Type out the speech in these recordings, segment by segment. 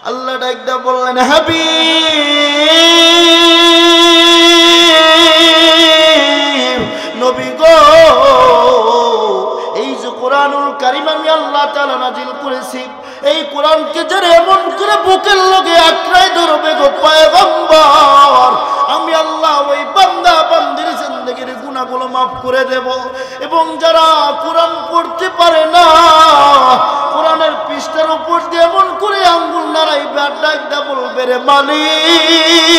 আল্লাহ ডাকদা বললেন, হাবিব নবী গো, এই যে কোরআনুল কারীম আমি আল্লাহ তাআলা নাজিল করেছি, এই কোরআনকে যারা এমন করে বুকের লগে আঁকড়ায় ধরবে গো পয়গম্বর, আমি আল্লাহ ওই বান্দা বান্দির জিন্দেগির গুনাহগুলো মাফ করে দেব। এবং যারা কোরআন পড়তে পারে না, কোরআনের পৃষ্ঠার উপর দিয়ে এমন করে আঙ্গুল নাড়াইবে আর ডাকদা বলবে, রে মালিক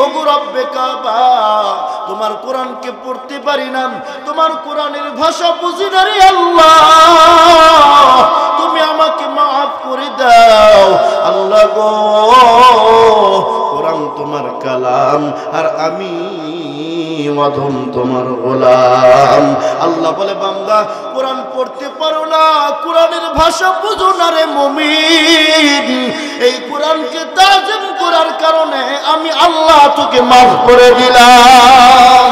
ওগো রব্বে কাবা, তোমার কোরআনকে পড়তে পারি না, তোমার কোরআনের ভাষা বুঝি না রে আল্লাহ, তুমি আমাকে মাফ করে দাও। আল্লাহ গো, কোরআন তোমার কালাম আর আমি মাধ্যম তোমার গোলাম। আল্লাহ বলে, বান্দা কোরআন পড়তে পারো না, কোরআনের ভাষা বুঝো না রে মুমিন, এই কোরআনকে তাজিম করার কারণে আমি আল্লাহ তোকে মাফ করে দিলাম।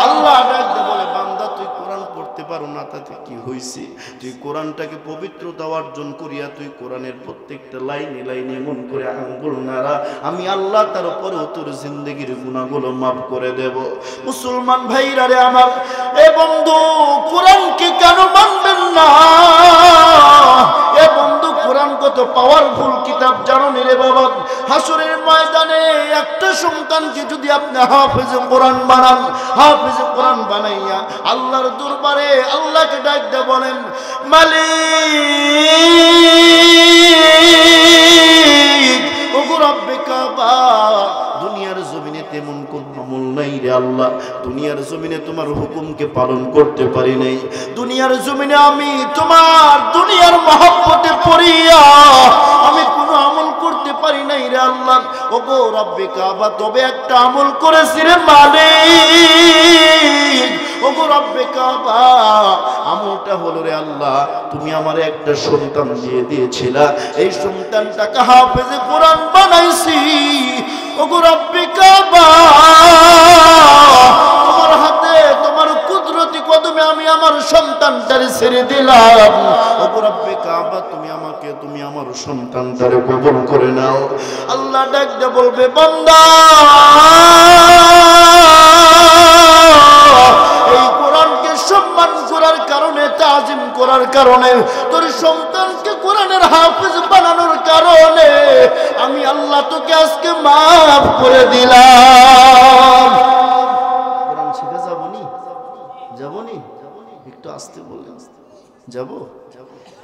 আল্লাহ ডাকতে বলে, বান্দা তুই কোরআন পড়তে পারো না, তাতে কি হয়েছে? তুই কোরআনটাকে পবিত্রতা অর্জন করিয়া তুই কোরআনের প্রত্যেকটা লাইনে লাইনে মন করে আঙ্গুল নাড়া, আমি আল্লাহ তার উপরেও তোর জিন্দেগির গুনাহগুলো মাফ করে দেব। মুসলমান ভাইরা রে আমার, এ বন্ধু কোরআনকে কেন মানবেন না? এ বন্ধু, কোরআন কত পাওয়ারফুল কিতাব জানো নি রে বাবা? হাসরের ময়দানে একটা সন্তানকে যদি আপনি হাফেজে কোরআন বানান, হাফেজে কোরআন বানাইয়া আল্লাহর দরবারে আল্লাহকে ডাকতে বলেন, মালিক ওগো রব্বে কাবা, দুনিয়ার জমিনে তেমন কোন আমল নাই রে আল্লাহ, দুনিয়ার জমিনে তোমার হুকুমকে পালন করতে পারি নাই, দুনিয়ার জমিনে আমি তোমার দুনিয়ার মহব্বতে পড়িয়া আমি কোনো আমল করতে পারি নাই রে আল্লাহ। ওগো রব্বে কাবা, তবে একটা আমল করেছি রে মালিক, ওগো রব্বে কাবা, আমলটা হলো রে আল্লাহ, তুমি আমার একটা সন্তান দিয়ে দিয়েছিলা, এই সন্তানটাকে হাফেজে কোরআন বানাইছি। ওগো রব্বে কাবা, তোমার হাতে তোমার কুদরতি কদমে আমি আমার সন্তানটারে ছেড়ে দিলাম। ওগো রব্বে কাবা, তুমি আমার সন্তানটারে কবুল করে নাও। আল্লাহ ডাকতে বলবে, বান্দা এই কোরআনকে সম্মান করার কারণে, তাজিম করার কারণে, তোর সন্তানকে কোরআনের হাফেজ বানানোর কারণে আমি আল্লাহ তোকে আজকে মাফ করে দিলাম। কোরআন শিখে যাবনি? একটু আসতে বললেন, যাবো?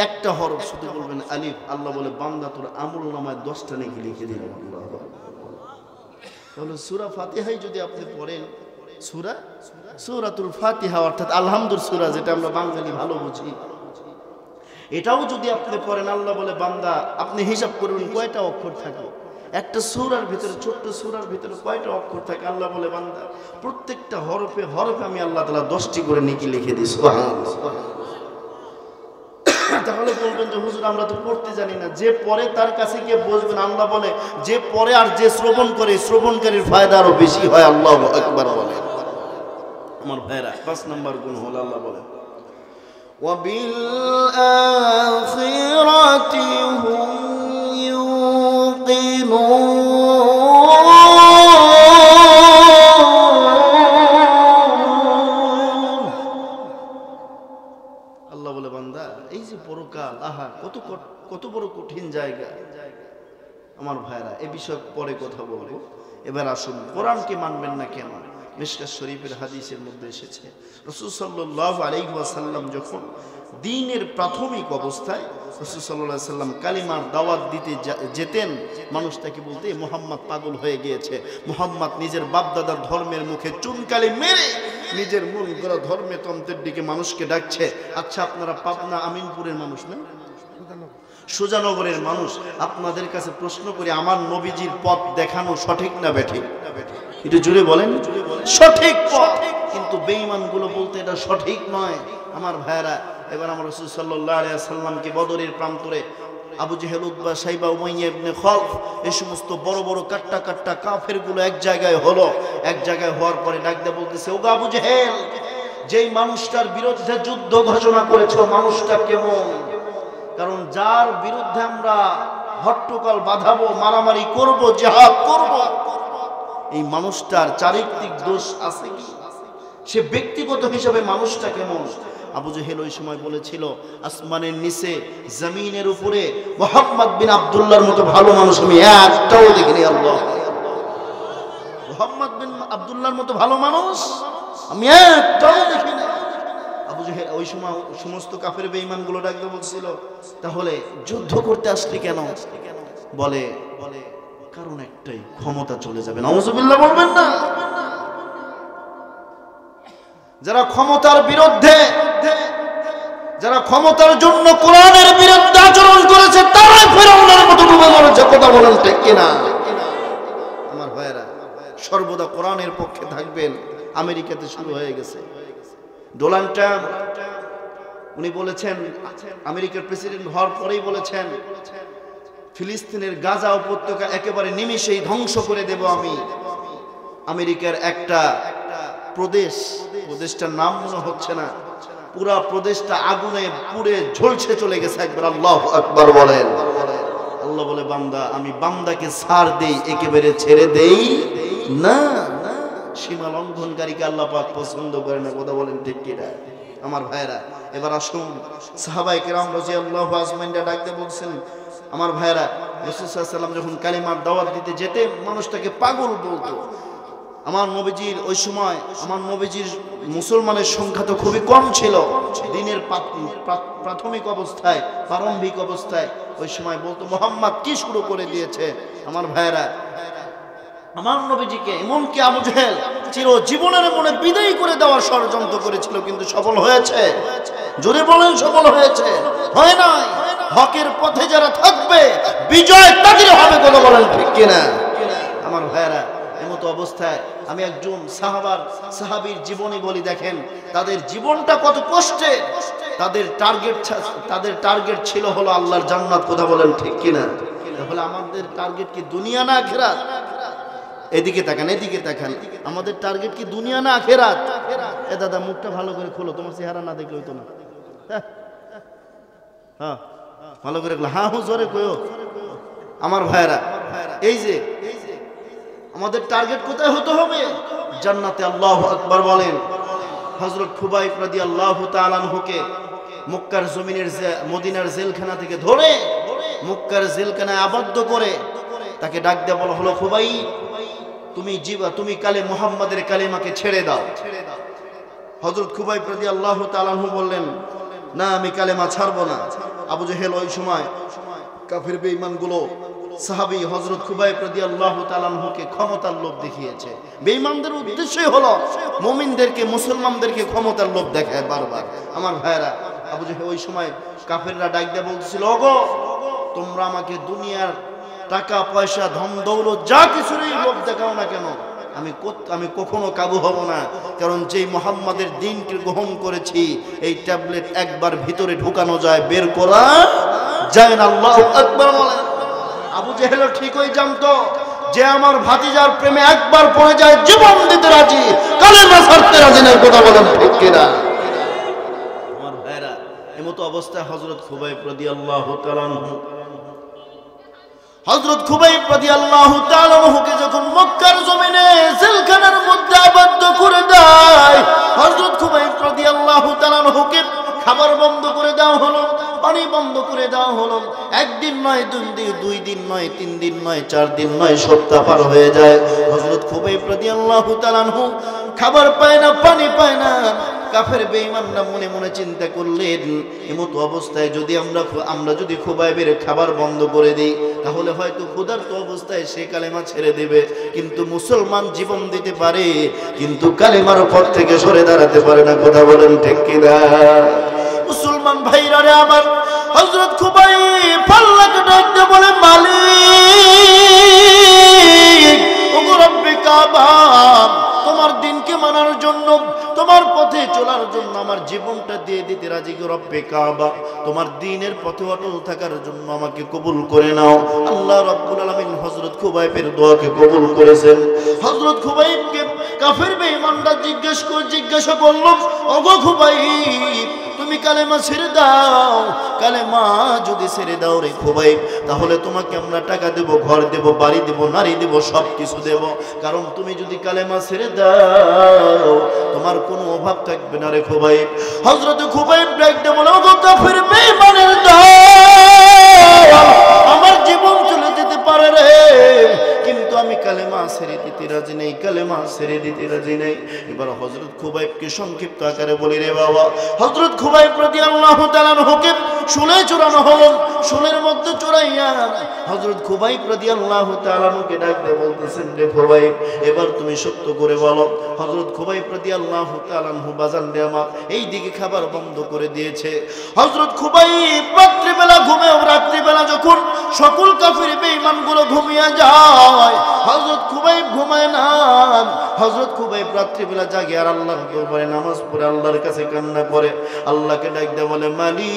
একটা হরফ শুধু বলবেন আলিফ। আল্লাহ বলে, বান্দা তোর আমল নামায় 10টা নেকি লিখে দিলাম। তাহলে সূরা ফাতিহাই যদি আপনি পড়েন, সূরাতুল ফাতিহা অর্থাৎ আলহামদুলিল্লাহ সূরা, যেটা আমরা বাঙালি ভালো বুঝি, এটাও যদি আপনি পড়েন, আল্লাহ বলে, বান্দা আপনি হিসাব করবেন কয়টা অক্ষর থাকে একটা সূরার ভিতরে, ছোট্ট সূরার ভিতরে কয়টা অক্ষর থাকে। আল্লাহ বলে, বান্দা প্রত্যেকটা হরফে হরফে আমি আল্লাহ তাআলা 10টি করে নেকি লিখে দিই। সুবহানাল্লাহ। তাহলে বলবেন যে হুজুর আমরা তো পড়তে জানি না, যে পড়ে তার কাছে গিয়ে বসবেন। আল্লাহ বলে, যে পড়ে আর যে শ্রবণ করে, শ্রবণকারীর ফায়দা আরো বেশি হয়। আল্লাহু আকবার বলেন। আমার ভাইরা, 5 নম্বর গুণ হলো, আল্লাহ বলেন, ওয়াবিল আখিরাতি হুম ইউকিনুন। আল্লাহ বলে, বান্দা এই যে পরকাল, আহা কত বড় কঠিন জায়গা। আমার ভাইরা, এ বিষয়ে পরে কথা বলবো। এবার আসুন, কোরআনকে মানবেন না কেন? মিশকাত শরীফের হাদিসের মধ্যে এসেছে, রাসূল সাল্লাল্লাহু আলাইহি ওয়াসাল্লাম যখন দ্বীনের প্রাথমিক অবস্থায় রাসূল সাল্লাল্লাহু আলাইহি ওয়াসাল্লাম কালিমার দাওয়াত দিতে যেতেন, মানুষ তাকে বলতে, মুহাম্মদ পাগল হয়ে গিয়েছে, মুহাম্মদ নিজের বাপদাদার ধর্মের মুখে চুনকালি মেরে নিজের মূল গোড়া ধর্মতন্ত্রের দিকে মানুষকে ডাকছে। আচ্ছা, আপনারা পাবনা আমিনপুরের মানুষ না, সুজানগরের মানুষ, আপনাদের কাছে প্রশ্ন করি, আমার নবীজির পথ দেখানো সঠিক না বেঠিক? একটু জুড়ে বলেন। সঠিক পথ, কিন্তু বেঈমানগুলো বলতে এটা সঠিক নয়। আমার ভাইরা, এবার আমরা রাসূল সাল্লাল্লাহু আলাইহি ওয়াসাল্লামকে বদরের প্রান্তরে আবু জেহেল, উতবা, শাইবা, উমাইয়া ইবনে খালফ, এই সমস্ত বড় বড় কাট্টা কাফেরগুলো এক জায়গায় হলো। এক জায়গায় হওয়ার পরে ডাকতে বলতেছে, ওগো আবু জেহেল, যেই মানুষটার বিরুদ্ধে যুদ্ধ ঘোষণা করেছো, মানুষটা কেমন? কারণ যার বিরুদ্ধে আমরা হট্টগোল বাঁধাবো, মারামারি করব, জিহাদ করব, এই মানুষটার চারিত্রিক দোষ আছে কি? সে ব্যক্তিগত হিসাবে মানুষটা কেমন? আবু জেহেল ওই সময় বলেছিল, আসমানের নিচে জমিনের উপরে মুহাম্মদ বিন আব্দুল্লাহর মতো ভালো মানুষ আমি একটাও দেখিনি। আল্লাহ, মুহাম্মদ বিন আব্দুল্লাহর মতো ভালো মানুষ আমি একটাও দেখিনি। আবু জেহেল ওই সময় সমস্ত কাফের বেঈমান গুলো ডাকতে বলছিল, তাহলে যুদ্ধ করতে আসলি কেন? বলে কারণ একটাই, ক্ষমতা চলে যাবে। নাউজুবিল্লাহ বলবেন না? যারা ক্ষমতার বিরুদ্ধে, যারা ক্ষমতার জন্য কোরআনের বিরুদ্ধে আচরণ করেছে, তারাই ফেরাউনের মতো ডুবে মরেছে। কথা বলেন ঠিক কিনা? আমার ভাইয়েরা, সর্বদা কোরআনের পক্ষে থাকবেন। আমেরিকাতে শুরু হয়ে গেছে। ডোনাল্ড ট্রাম্প উনি বলেছেন, আমেরিকার প্রেসিডেন্ট হওয়ার পরেই বলেছেন, ফিলিস্তিনের গাজা উপত্যকা একেবারে নিমেষেই ধ্বংস করে দেব আমি। আমেরিকার একটা প্রদেশটার নাম মনে হচ্ছে না, পুরা প্রদেশটা আগুনে পুড়ে ঝলসে চলে গেছে একবার। আল্লাহু আকবার বলেন। আল্লাহ বলে, বান্দা আমি বান্দাকে ছাড় দেই, একেবারে ছেড়ে দেই না। সীমা লঙ্ঘনকারীকে আল্লাহ পাক পছন্দ করে না। কথা বলেন ঠিক কিনা? আমার ভাইয়েরা, এবার আসুন সাহাবায়ে কেরাম রাদিয়াল্লাহু আজমাইনরা ডাকতে বলছেন। আমার ভাইয়েরা, রাসূল সাল্লাল্লাহু আলাইহি ওয়াসাল্লাম যখন কালিমার দাওয়াত দিতে যেতেন, মানুষটাকে পাগল বলতো। আমার নবীজির ওই সময়, আমার নবীজির মুসলমানের সংখ্যা তো খুবই কম ছিল দিনের প্রাথমিক অবস্থায়, প্রারম্ভিক অবস্থায়। ওই সময় বলতো, মুহাম্মদ কি শুরু করে দিয়েছে? আমার ভাইয়েরা, আমার নবীজিকে এমনকি আবু জেহেল চির জীবনের মনে বিদায় করে দেওয়ার ষড়যন্ত্র করেছিল, কিন্তু সফল হয়েছে? জোরে বলেন, সফল হয়েছে? হয় নাই? হকের পথে যারা থাকবে, বিজয় তাদের হবে। কথা বলেন ঠিক কিনা? আমার ভাইয়েরা, এমতো অবস্থায় আমি একজন সাহাবীর জীবনী বলি, দেখেন তাদের জীবনটা কত কষ্টে। তাদের টার্গেট ছিল হলো আল্লাহর জান্নাত। কথা বলেন ঠিক কিনা? তাহলে আমাদের টার্গেট কি দুনিয়া না আখিরাত? এদিকে তাকান, এদিকে তাকান, আমাদের টার্গেট কি দুনিয়া না আখিরাত? এ দাদা, মুখটা ভালো করে খোলো, তোমার চেহারা না দেখলে হইতো না। হ্যাঁ, ভালো করে হ্যাঁ জোরে কইও। আমার ভাইয়েরা, এই যে আমাদের টার্গেট কোথায় হতে হবে? জান্নাতে। আল্লাহু আকবার বলেন। হযরত খুবাইব রাদিয়াল্লাহু তাআলা আনহুকে মক্কার জমিনের মদিনার জেলখানা থেকে ধরে মক্কার জেলখানায় আবদ্ধ করে তাকে ডাক দেয়া বলা হলো, খুবাইব তুমি মুহাম্মাদের কালিমাকে ছেড়ে দাও। হযরত খুবাইব রাদিয়াল্লাহু তাআলা আনহু বললেন, না, আমি কালেমা ছাড়বো না। আবু জেহেল ওই সময় কাফির বেঈমানগুলো সাহাবী হযরত খুবাইব রাদিয়াল্লাহু তাআলা আনহুকে ক্ষমতার লোভ দেখিয়েছে। বেঈমানদের উদ্দেশ্যই হলো মুমিনদেরকে, মুসলমানদেরকে ক্ষমতার লোভ দেখায় বারবার। আমার ভাইয়েরা, আবু জেহেল ওই সময় কাফেররা ডাক দিয়ে বলছিল, ওগো তোমরা আমাকে দুনিয়ার টাকা পয়সা ধন দৌলত যা কিছুরই লোভ দেখাও না কেন, আমি কখনো কাবু হব না। কারণ যেই মুহাম্মাদের দ্বীনকে গ্রহণ করেছি, এই ট্যাবলেট একবার ভিতরে ঢুকানো যায়, বের করা যায় না। আল্লাহু আকবার বলেন। আবু জেহেল ঠিকই জানতো যে আমার ভাতিজার প্রেমে একবার পড়ে যায় জীবন দিতে রাজি, কালেমা ছাড়তে রাজি না। কথা বলেন ঠিক কিনা? আমার ভাইরা, এমতো অবস্থায় হযরত খুবাইব রাদিয়াল্লাহু তাআলা আনহুকে যখন মক্কার জমিনে জেলখানার মধ্যে আবদ্ধ করে দেয়, হযরত খুবাইব রাদিয়াল্লাহু তাআলা আনহুকে খাবার বন্ধ করে দেওয়া হলো, পানি বন্ধ করে দেওয়া হলো। একদিন নয়, দুই দিন নয়, 3 দিন নয়, 4 দিন নয়, সপ্তাহ পার হয়ে যায়। হযরত খুবাইব রাদিয়াল্লাহু তাআলা আনহু খাবার পায় না, পানি পায় না। কাফের বেঈমানরা মনে মনে চিন্তা করলেন, এমতো অবস্থায় যদি আমরা যদি খুবাইবের খাবার বন্ধ করে দিই, তাহলে হয়তো ক্ষুধার্ত অবস্থায় সে কালেমা ছেড়ে দেবে। কিন্তু মুসলমান জীবন দিতে পারে, কিন্তু কালেমার পথ থেকে সরে দাঁড়াতে পারে না। কথা বলেন ঠিক কিনা? মুসলমান ভাইরা রে আমার, হযরত খুবাইব আল্লাহকে ডাকতে বলে, মালিক, ওগো রব্বে কাবা, তোমার দ্বীনকে মানার জন্য, তোমার পথে চলার জন্য আমার জীবনটা দিয়ে দিতে রাজি। গো রব্বে কাবা, তোমার দ্বীনের পথে অটল থাকার জন্য আমাকে কবুল করে নাও। আল্লাহ রাব্বুল আলামিন হযরত খুবাইবের দোয়াকে কবুল করেছেন। হযরত খুবাইবকে কাফের বেঈমানরা জিজ্ঞাসা করল, ওগো খুবাইব, তুমি তুমি কালেমা ছেড়ে দাও, কালেমা যদি ছেড়ে দাও রে খুবাইব, তাহলে তোমাকে আমরা টাকা দেব, ঘর দেব, বাড়ি দেব, নারী দেব, সব কিছু দেব। কারণ তুমি যদি কালেমা ছেড়ে দাও তোমার কোনো অভাব থাকবে না রে খুবাইব। হযরত খুবাইব ডাকতে বলে, ওগো কাফির বেঈমানের দল, আমার জীবন চলে যেতে পারে রে, কিন্তু আমি কালেমা ছেড়ে দিতে রাজি নেই, কালেমা ছেড়ে দিতে রাজি নেই। এবার হযরত খুবাইবকে সংক্ষিপ্ত আকারে বলি রে বাবা, হযরত খুবাইব রাদিয়াল্লাহু তাআলা আনহুকে শুলে চড়ানো হলো। শুলের মধ্যে চড়াইয়া হযরত খুবাইব রাদিয়াল্লাহু তাআলা আনহুকে ডাকতে বলতেছেন, রে খুবাইব এবার তুমি সত্য করে বলো। হযরত খুবাইব রাদিয়াল্লাহু তাআলা আনহু বাজান রে আমার এই দিকে খাবার বন্ধ করে দিয়েছে। হযরত খুবাইব রাত্রিবেলা ঘুমেও, রাত্রিবেলা যখন সকল কাফির বেঈমানগুলো ঘুমিয়ে যায়, হযরত খুবাইব ঘুমায় না। হযরত খুবাইব রাত্রিবেলা জাগে আর আল্লাহর দরবারে নামাজ পড়ে আল্লাহর কাছে কান্না করে, আল্লাহকে ডাকতে বলে, মালিক,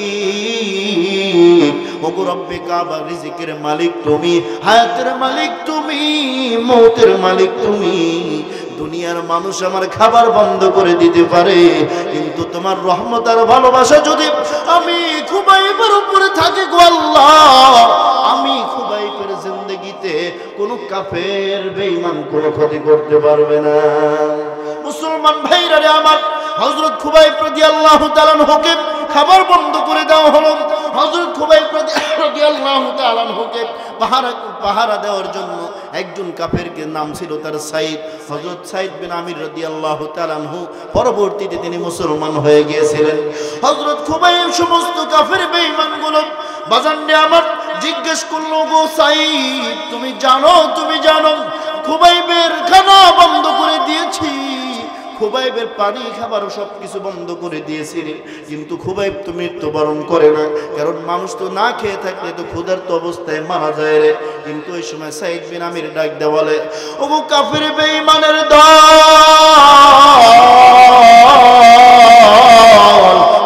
ওগো রব্বে কাবা, রিজিকের মালিক তুমি, হায়াতের মালিক তুমি, মওতের মালিক তুমি। দুনিয়ার মানুষ আমার খাবার বন্ধ করে দিতে পারে, কিন্তু তোমার রহমত আর ভালোবাসা যদি আমি খুবাইবের উপরে থাকে গো আল্লাহ, আমি খুবাইবের জিন্দেগিতে কোনো কাফের বেঈমান কোনো ক্ষতি করতে পারবে না। মুসলমান ভাইরা রে আমার, হযরত খুবাইব রাদিয়াল্লাহু তাআলা আনহুকে খাবার বন্ধ করে দেওয়া হলো। হযরত খুবাইব রাদিয়াল্লাহু তাআলা আনহুকে পাহারা দেওয়ার জন্য একজন কাফেরকে নাম ছিল তার সাইদ, হযরত সাইদ বিন আমির রাদিয়াল্লাহু তাআলা আনহু, পরবর্তীতে তিনি মুসলমান হয়ে গিয়েছিলেন। হযরত খুবাইব সমস্ত কাফের বেঈমানগুলো বাজানে আমার জিজ্ঞেস করলো, গো সাইদ তুমি জানো খুবাইবের খানা বন্ধ করে দিয়েছি, খুবাইবের পানি খাবার সবকিছু বন্ধ করে দিয়েছি, কিন্তু খুবাইব তো মৃত্যুবরণ করে না, কারণ মানুষ তো না খেয়ে থাকলে তো ক্ষুধার্ত অবস্থায় মারা যায় রে। কিন্তু ওই সময় সাইদ বিন আমির ডাক দেয়া বলে, ওগো কাফির বেঈমানের দল,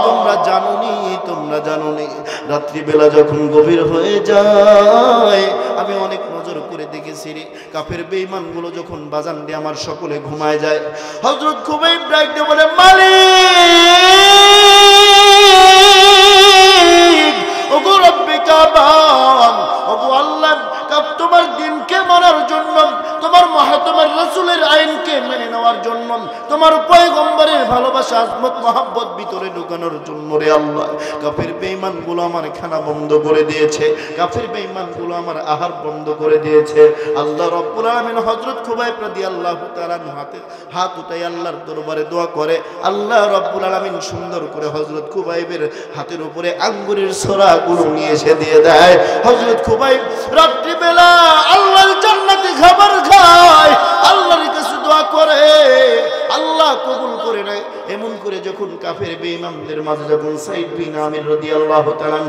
তোমরা জানোনি রাত্রিবেলা যখন গভীর হয়ে যায় আমি অনেক নজর করে দেখেছি রে, কাফের বেঈমানগুলো যখন বাজান দিয়ে আমার সকলে ঘুমায় যায়, হযরত খুবাইব ডাক দিয়ে বলে, মালিক, ওগো রব্বে কাবা, ওগো আল্লাহ, তোমার দিনকে মানার জন্য, তোমার রাসূলের আইনকে মেনে নেওয়ার জন্য, তোমার পয়গম্বরের ভালোবাসা, আজমত, মহব্বত ভিতরে ঢোকানোর জন্য রে আল্লাহ, কাফের বেঈমানগুলো আমার খানা বন্ধ করে দিয়েছে, কাফের বেঈমানগুলো আমার আহার বন্ধ করে দিয়েছে। আল্লাহ রাব্বুল আলামিন হযরত খুবাইব রাদিয়াল্লাহু তাআলা হাত উঠাই আল্লাহর দরবারে দোয়া করে, আল্লাহ রাব্বুল আলামিন সুন্দর করে হযরত খুবাইবের হাতের উপরে আঙ্গুরের ছোরাগুলো নিয়ে এসে দিয়ে দেয়। হযরত খুবাইব রাত্রিবেলা আল্লাহর জান্নাতে খাবার খায়, আল্লাহর কাছে দোয়া করে, আল্লাহ কবুল করে নেয়। এমন করে যখন কাফের বেঈমানদের মাঝে যখন সাইদ বিন আমির রাদিয়াল্লাহু তাআলা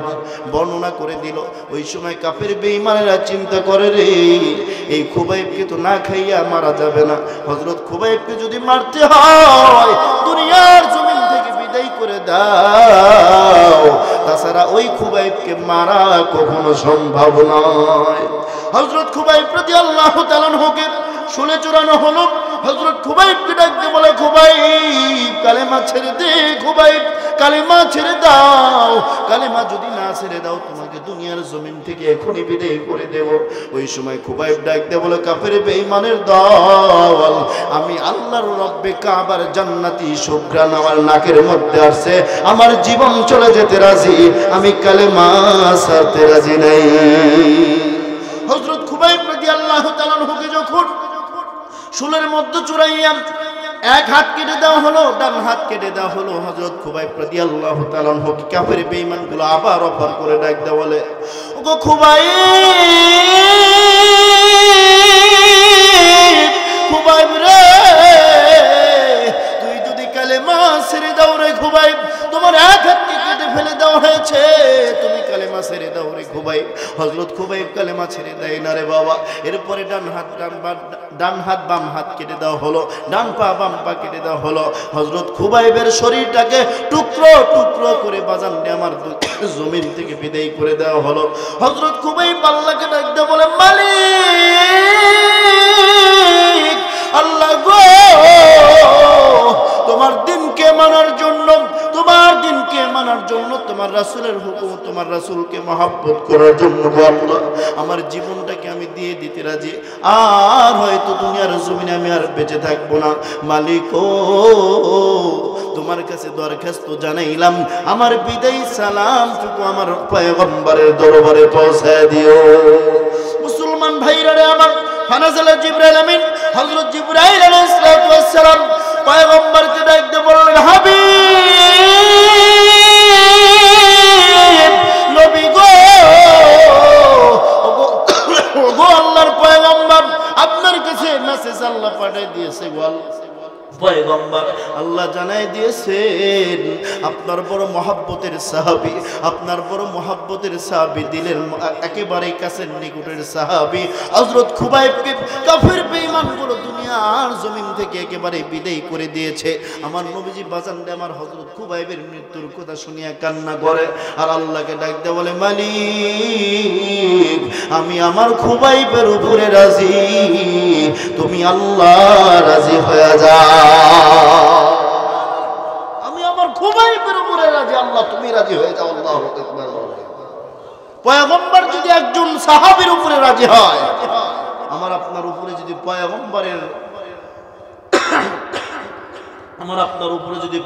বর্ণনা করে দিল, ওই সময় কাফের বেঈমানেরা চিন্তা করে, রে এই খুবাইবকে তো না খাইয়া মারা যাবে না, হযরত খুবাইবকে যদি মারতে হয় দুনিয়ার জমিন থেকে বিদায় করে দাও, তাছাড়া ওই খুবাইবকে মারা কখনো সম্ভব নয়। হযরত খুবাইব রাদিয়াল্লাহু তাআলা আনহুকে শুলে চড়ানো হলো। হযরত খুবাইবকে ডাকতে বলে, খুবাইব কালেমা ছেড়ে দে, খুবাইব কালেমা ছেড়ে দাও, কালেমা যদি না ছেড়ে দাও তোমাকে দুনিয়ার জমিন থেকে এখনই বিদায় করে দেব। ওই সময় খুবাইব ডাকতে বলে, কাফের বেঈমানের দল, আমি আল্লাহর রব্বে কাবার জান্নাতি সুঘ্রাণ আমার নাকের মধ্যে আসছে, আমার জীবন চলে যেতে রাজি, আমি কালেমা ছাড়তে রাজি নাই। হযরত খুবাইব রাদিয়াল্লাহু তাআলা আনহুকে যখন শুলের মধ্যে চড়াইয়া এক হাত কেটে দেওয়া হলো, ডান হাত কেটে দেওয়া হলো, হযরত খুবাইব রাদিয়াল্লাহু তাআলা আনহু কাফের বেঈমানগুলো আবার অফার করে ডাক দেওয়া বলে, ওগো খুবাইব রে, তুই যদি কালেমা ছেড়ে দাও রে খুবাইব, তোমার এক হাতকে কেটে ফেলে দেওয়া হয়েছে, তুমি কালেমা ছেড়ে দাও রে খুবাইব। হযরত খুবাইব কালেমা ছেড়ে দেয় না রে বাবা। এরপরে ডান হাত বাম হাত কেটে দেওয়া হলো, ডান পা বাম পা কেটে দেওয়া হলো। হযরত খুবাইবের শরীরটাকে টুকরো টুকরো করে বাজান দিয়ে আমার জমিন থেকে বিদায় করে দেওয়া হলো। হযরত খুবাইব আল্লাহকে ডাকতে বলে, মালিক, আল্লাহ গো, তোমার দিনকে মানার জন্য, তোমার দিনকে মানার রাসূলকে মহব্বত করার জন্য আল্লাহ আমার জীবনটাকে আমি দিয়ে দিতে রাজি। আর হয়তো দুনিয়ার জমিনে আমি আর বেঁচে থাকবো না। মালিক ও তোমার কাছে দরখাস্ত জানাইলাম, আমার বিদায়ী সালামটুকু আমার পয়গম্বরের দরবারে পৌঁছায় দিও। মুসলমান ভাইরা রে আমার, ফানাজালা জিবরাইল আমিন হযরত জিবরাইল আলাইহিস সালাতু ওয়াস সালাম পয়গম্বরকে ডাকতে বললেন, হাবিব নবী গো, ওগো আল্লাহর পয়গম্বর, আপনার কাছে মেসেজ আল্লাহ পাঠিয়ে দিয়েছে। পয়গম্বর আল্লাহ জানাই দিয়েছেন আপনার বড় মহব্বতের সাহাবী, আপনার বড় মহব্বতের সাহাবী, দিলের একেবারে কাছের নিকটের সাহাবী হযরত খুবাইবকে কাফির বেঈমানগুলো দুনিয়ার জমিন থেকে একেবারে বিদায় করে দিয়েছে। আমার নবীজি বাজানরে আমার হযরত খুবাইবের মৃত্যুর কথা শুনিয়া কান্না করে আর আল্লাহকে ডাকতে বলে, মালিক আমি আমার খুবাইবের উপরে রাজি, তুমি আল্লাহ রাজি হয়ে যাও। আমি আমার খুবাইবের উপরে রাজি, আল্লাহ তুমি রাজি হয়ে যাও। আল্লাহু আকবার। পয়গম্বর যদি একজন সাহাবীর উপরে রাজি হয়, আমার আপনার উপরে যদি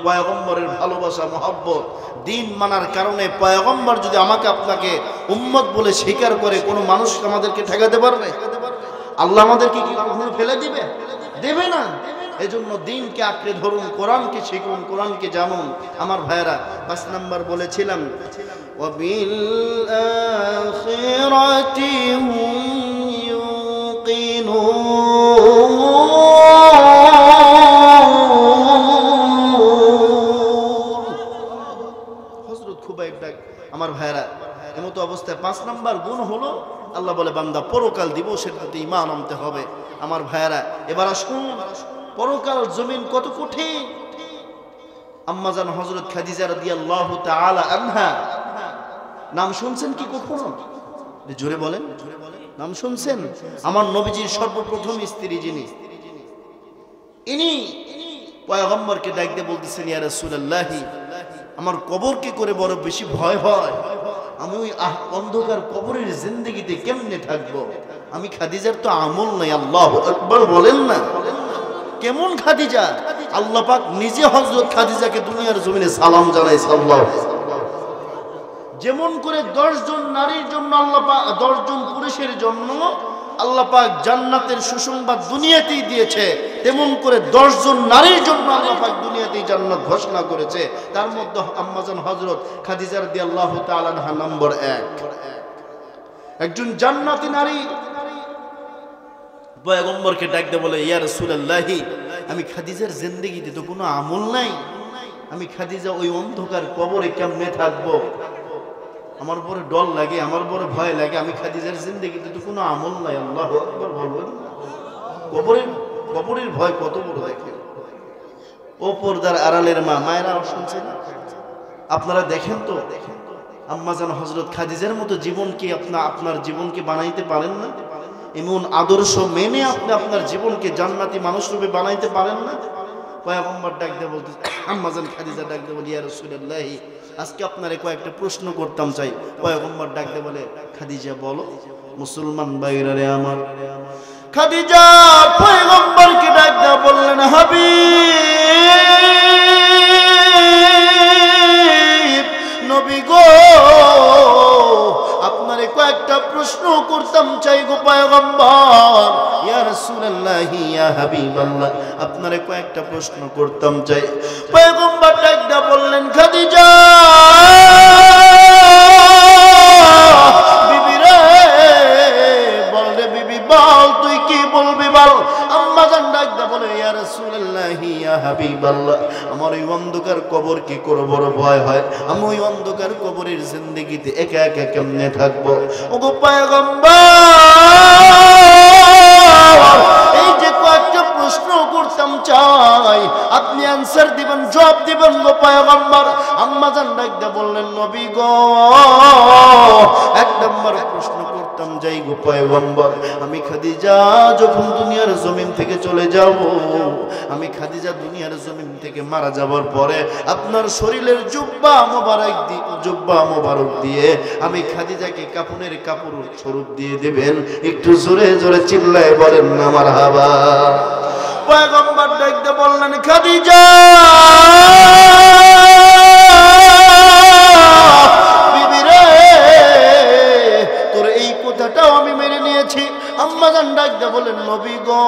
পয়গম্বরের ভালোবাসা মহব্বত দিন মানার কারণে পয়গম্বর যদি আমাকে আপনাকে উম্মত বলে স্বীকার করে, কোনো মানুষ আমাদেরকে ঠেকাতে পারবে? আল্লাহ আমাদেরকে কি কখনো ফেলে দিবে? দেবে না। এজন্য দিনকে আঁকড়ে ধরুন, কোরআনকে শিখুন, কোরআনকে জানুন। আমার ভাইয়েরা 5 নাম্বার বলেছিলাম, ওয়াবিল আখিরাতি হুম ইউকিনুন। হযরত খুবাইব ডাক, আমার ভাইয়েরা এমতো অবস্থায় 5 নাম্বার গুণ হলো আল্লাহ বলে, বান্দা পরকাল দিবসের প্রতি ঈমান আনতে হবে। আমার ভাইয়েরা এবার আসুন, পরকাল জমিন কত কঠিন। আম্মাজান হযরত খাদিজা রাদিয়াল্লাহু তাআলা আনহা, নাম শুনছেন কি কখনো? জোরে বলেন, নাম শুনছেন? আমার নবীজির সর্বপ্রথম স্ত্রী যিনি, ইনি পয়গম্বরকে ডাকতে বলতেছেন, ইয়া রাসূলুল্লাহ আমার কবরকে করে বড় বেশি ভয় হয়, আমি ওই অন্ধকার কবরের জিন্দেগিতে কেমনে থাকবো? আমি খাদিজার তো আমল নাই। আল্লাহু আকবার বলেন না। কেমন খাদিজা? আল্লাহ পাক নিজে হযরত খাদিজাকে দুনিয়ার জমিনে সালাম জানাই সাল্লাল্লাহু আলাইহি ওয়াসাল্লাম। যেমন করে 10 জন নারীর জন্য আল্লাহ পাক, 10 জন পুরুষের জন্য আল্লাহ পাক জান্নাতের সুসংবাদ দুনিয়াতেই দিয়েছে, তেমন করে 10 জন নারীর জন্য আল্লাহ পাক দুনিয়াতেই জান্নাত ঘোষণা করেছে। তার মধ্যে আম্মাজান হযরত খাদিজা রাদিয়াল্লাহু তাআলা আনহা নম্বর 1, একজন জান্নাতি নারী। পয়গম্বরকে ডাকতে বলে, ইয়া রাসূলুল্লাহ আমি খাদিজার জিন্দেগিতে তো কোনো আমল নাই, আমি খাদিজা ওই অন্ধকার কবরে কেমনে থাকবো? আমার বড় ডর লাগে, আমার বড় ভয় লাগে, আমি খাদিজার জিন্দেগিতে তো কোনো আমল নাই। আল্লাহু আকবার বলবেন। কবরের ভয় কত বড় দেখেন। ও পর্দার আড়ালের মা, মায়েরা শুনছেন? আপনারা দেখেন তো, আম্মাজান হযরত খাদিজার মতো জীবন কি আপনার জীবনকে বানাইতে পারেন না? এমন আদর্শ মেনে আপনি আপনার জীবনকে জান্নাতি মানুষ রূপে বানাইতে পারেন না? পয়গম্বর ডাকতে বলতে, আম্মাজান খাদিজা ডাকতে বলি, ইয়া রাসূলুল্লাহ আজকে আপনারে কয়েকটা প্রশ্ন করতাম চাই। পয়গম্বর ডাকতে বলে, খাদিজা বলো। মুসলমান ভাইরা রে আমার, খাদিজা পয়গম্বরকে ডাকতে বললেন, হাবিব নবী গো, আপনারে কয়েকটা প্রশ্ন করতাম চাই গো পয়গম্বর। ইয়া রাসূলুল্লাহ ইয়া হাবিবাল্লাহ আপনারে কয়েকটা প্রশ্ন করতাম চাই। পয়গম্বর ডাকতে বললেন, খাদিজা বিবি রে, বল রে বিবি, বল তুই কি বলবি বল। আম্মা জান ডাকতে বলে, ইয়া রাসূলুল্লাহ ইয়া হাবিবাল্লাহ আমার ওই অন্ধকার কবর কি করে বড় ভয় হয়, আমি ওই অন্ধকার কবরের জিন্দেগিতে একা একা কেমনে থাকবো? ওগো পয়গম্বর এই যে কয়েকটা প্রশ্ন করতাম চাই, আপনি অ্যানসার দিবেন, জবাব দিবেন গো পয়গম্বর। আম্মা জান ডাকতে বললেন, নবী গো 1 নম্বর প্রশ্ন করতাম করতাম, যাই গো পয়গম্বর, আমি খাদিজা যখন দুনিয়ার জমিন থেকে চলে যাব, আমি খাদিজা দুনিয়ার জমিন থেকে মারা যাবার পরে আপনার শরীরের জুব্বা মোবারক দিয়ে আমি খাদিজাকে কাফনের কাপড় স্বরূপ দিয়ে দেবেন। একটু জোরে জোরে চিল্লায় বলেন না মারহাবা। পয়গম্বর ডাকতে বললেন, খাদিজা বিবি রে, তোর এই কথাটাও আমি মেনে নিয়েছি। আম্মাজান ডাকতে বলেন, নবী গো,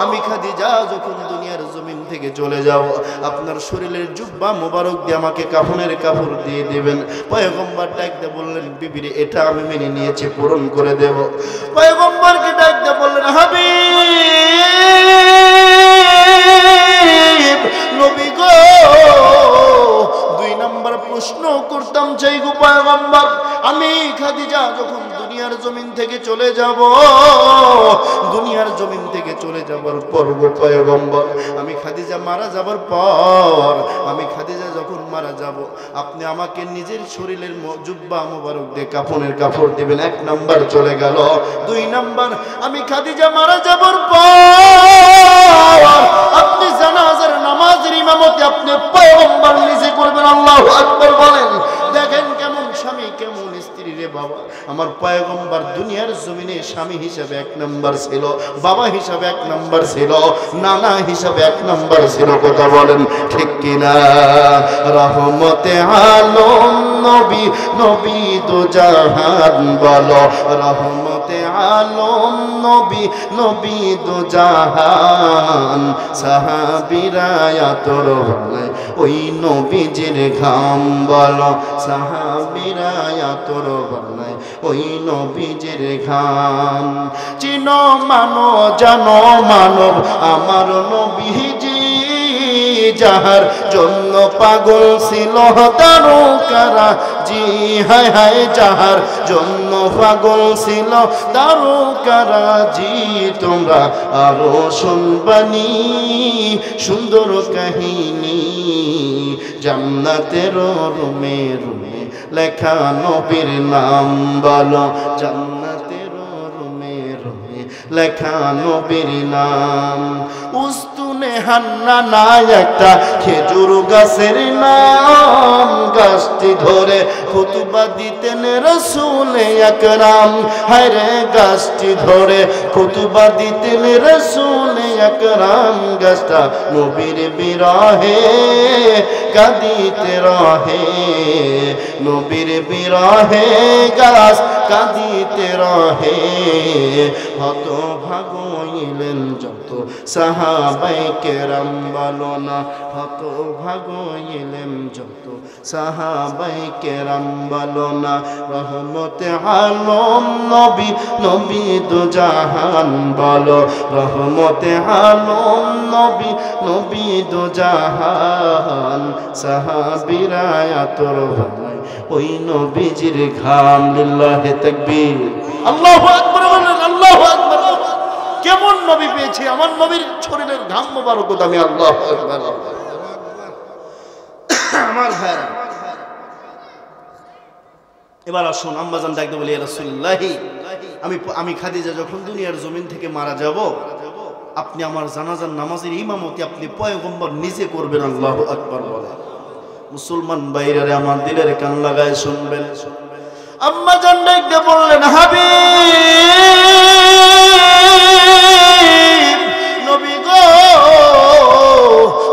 আমি খাদিজা যখন দুনিয়ার জমিন থেকে চলে যাব, আপনার শরীরের জুব্বা মোবারক দিয়ে আমাকে কাফনের কাপড় দিয়ে দিবেন। পয়গম্বর ডাকতে বললেন, বিবি রে, এটা আমি মেনে নিয়েছি, পূরণ করে দেব। পয়গম্বরকে ডাকতে বললেন, হাবিব নবী গো, দুই নাম্বার প্রশ্ন করতাম চাই গো পয়গম্বর, আমি খাদিজা যখন দুনিয়ার জমিন থেকে চলে যাব, দুনিয়ার জমিন থেকে চলে যাবার পর গো পয়গম্বর, আমি খাদিজা মারা যাবার পর, আমি খাদিজা যখন মারা যাব, আপনি আমাকে নিজের শরীরের জুব্বা মোবারক দিয়ে কাফনের কাপড় দিবেন। এক নাম্বার চলে গেল। দুই নাম্বার, আমি খাদিজা মারা যাবার পর আপনি জানাজার নামাজের ইমামতি আপনি পয়গম্বর নিজে করবেন। আল্লাহু আকবার বলেন। দেখেন কেমন স্বামী, কেমন স্ত্রী রে বাবা। আমার পয়গম্বর দুনিয়ার জমিনে স্বামী হিসাবে এক নাম্বার ছিল, বাবা হিসাবে এক নাম্বার ছিল, নানা হিসাবে এক নাম্বার ছিল। কথা বলেন ঠিক কিনা? রহমতে আলম নবী, নবী দু জাহান বলো, রহমতে আলম নবী, নবী দু জাহান, সাহাবীরা তোর ভাই ওই নবীজির ঘাম বলো, সাহাবীরা তোর ভাই ওই নবীজির ঘাম। চিনো মানো জানো মানব আমার নবীজি, যাহার জন্য পাগল ছিল তারকারা জি, হায় হায়, যাহার জন্য পাগল ছিল তারকারা জি। তোমরা আরো শুনবানি সুন্দর কাহিনী, জান্নাতের রুমে রুমে লেখা নবীর নাম বলো, জান্নাতের রুমে রুমে লেখা নবীর নাম। উস্তুনে হান্না না একটা খেজুর গাছের নাম, গাছটি ধরে খুতবা দিতেন রাসূল আকরাম। হায় রে, গাছটি ধরে খুতবা দিতেন রাসূল আকরাম। গাছটা নবীর বিরহে কাঁদিতে রহে, নবীর বিরহে গাছ কাঁদিতে রহে। হতভাগ হইলেন যত সাহাবায়ে কেরাম বলো না, হতভাগ হইলেন যত সাহাবায়ে কেরাম বলো না। রহমতে আলম নবী, নবী দু জাহান বলো, রহমতে আলম নবী, নবী দু জাহান, সাহাবীরা তোর ভাই ওই নবীজির ঘাম। লিল্লাহি তাকবীর, আল্লাহু আকবার বলেন, আল্লাহু আকবার। কেমন নবী পেয়েছি, আমার নবীর শরীরের ঘাম মোবারক আমি। আল্লাহু আকবার। আমার ভাইরা, এবার আসুন আম্মাজান ডাকতে বলি, ইয়া রাসূলুল্লাহ, আমি খাদিজা যখন দুনিয়ার জমিন থেকে মারা যাব, আপনি আমার জানাজার নামাজের ইমামতি আপনি পয়গম্বর নিজে করবেন। আল্লাহু আকবার বলে। মুসলমান ভাইরা আমার দিলের কান লাগায় শুনবেন। আম্মাজান ডাকতে বললেন, হাবিব নবী গো,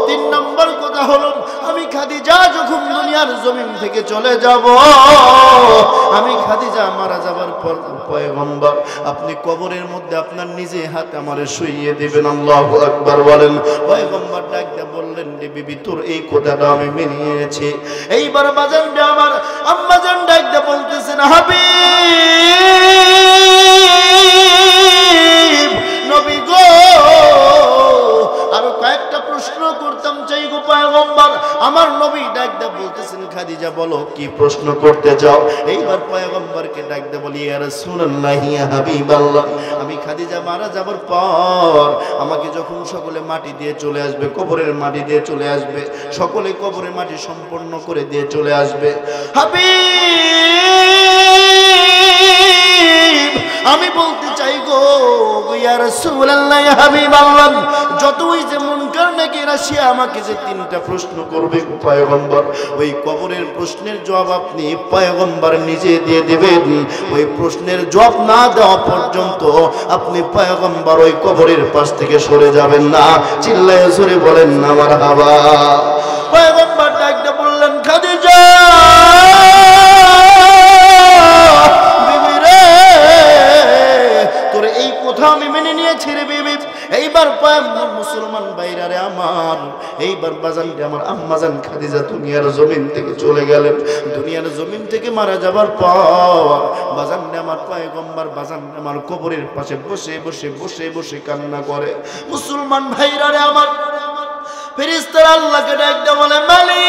তিন নম্বর কথা হলো, আমি খাদিজা যখন দুনিয়ার জমিন থেকে চলে যাব, আমি খাদিজা মারা যাবার পর পয়গম্বর আপনি কবরের মধ্যে আপনার নিজে হাতে আমারে শুইয়ে দিবেন। আল্লাহু আকবার বলেন। পয়গম্বর ডাকতে বললেন, রে বিবি, তোর এই কথাটা আমি মেনে নিয়েছি। এইবার বাজান আমার আম্মাজান ডাকতে বলতেছেন, হাবিব নবী গো, আরো কয়েকটা প্রশ্ন করতাম চাই গো পয়গম্বর। আমার নবী ডাকতে বলতেছেন, খাদিজা বলো কি প্রশ্ন করতে চাও? এইবার পয়গম্বরকে ডাকতে বলি, ইয়া রাসূলুল্লাহ, ইয়া হাবিবাল্লাহ, আমি খাদিজা মারা যাবার পর আমাকে যখন সকলে মাটি দিয়ে চলে আসবে, কবরের মাটি দিয়ে চলে আসবে, সকলে কবরের মাটি সম্পন্ন করে দিয়ে চলে আসবে, হাবিব আমি বলতে চাই গো ইয়া রাসূলুল্লাহ ইয়া হাবিবাল্লাহ, যতই যে মুনকার নাকির আসে আমাকে যে তিনটা প্রশ্ন করবে পয়গম্বর, ওই কবরের প্রশ্নের জবাব আপনি পয়গম্বর নিজে দিয়ে দিবেন। ওই প্রশ্নের জবাব না দেওয়া পর্যন্ত আপনি পয়গম্বর ওই কবরের পাশ থেকে সরে যাবেন না। চিল্লায়ে জোরে বলেন না মারহাবা। পয়গম্বর ডাকতে বললেন, খাদিজা বিবি রে, তোর এই কথা আমি মেনে নিয়েছি রে বিবি। এইবার পয়গম্বর মুসলমান ভাইরা রে আমার, এইবার বাজানকে আমার আম্মাজান খাদিজা দুনিয়ার জমিন থেকে চলে গেলেন। দুনিয়ার জমিন থেকে মারা যাবার পর বাজানকে আমার পয়গম্বর বাজানকে আমার কবরের পাশে বসে বসে বসে বসে কান্না করে। মুসলমান ভাইরা রে আমার, ফেরেশতারা আল্লাহকে ডাকতে বলে, মালিক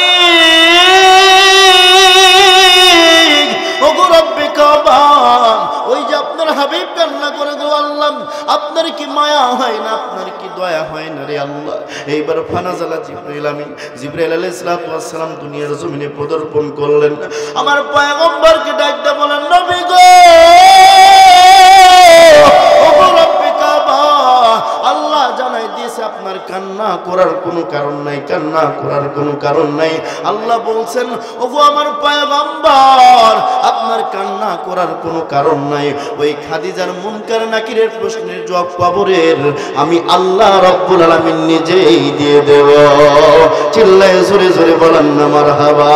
ওগো রব্বে কাবা, ওই যে আপনার হাবিব কান্না করে গো আল্লাহ, আপনার কি মায়া হয় না, আপনার কি দয়া হয় না রে আল্লাহ। এইবার ফানাজালা জিবরাইল আমিন, জিবরাইল আলাইহিস সালাম দুনিয়ার জমিনে পদার্পণ করলেন। আমার পয়গম্বরকে ডাকতে বলেন, নবী গো ওগো রব্বে কাবা, আল্লাহ জানাই দিয়েছে আপনার কান্না করার কোনো কারণ নাই, কান্না করার কোনো কারণ নাই। আল্লাহ বলছেন, ওগো আমার পয়গম্বর, আপনার কান্না করার কোনো কারণ নাই। ওই খাদিজার মুনকার নাকিরের প্রশ্নের জবাব কবরের আমি আল্লাহ রাব্বুল আলামিন নিজেই দিয়ে দেব। চিল্লায়ে জোরে জোরে বলেন না মারহাবা।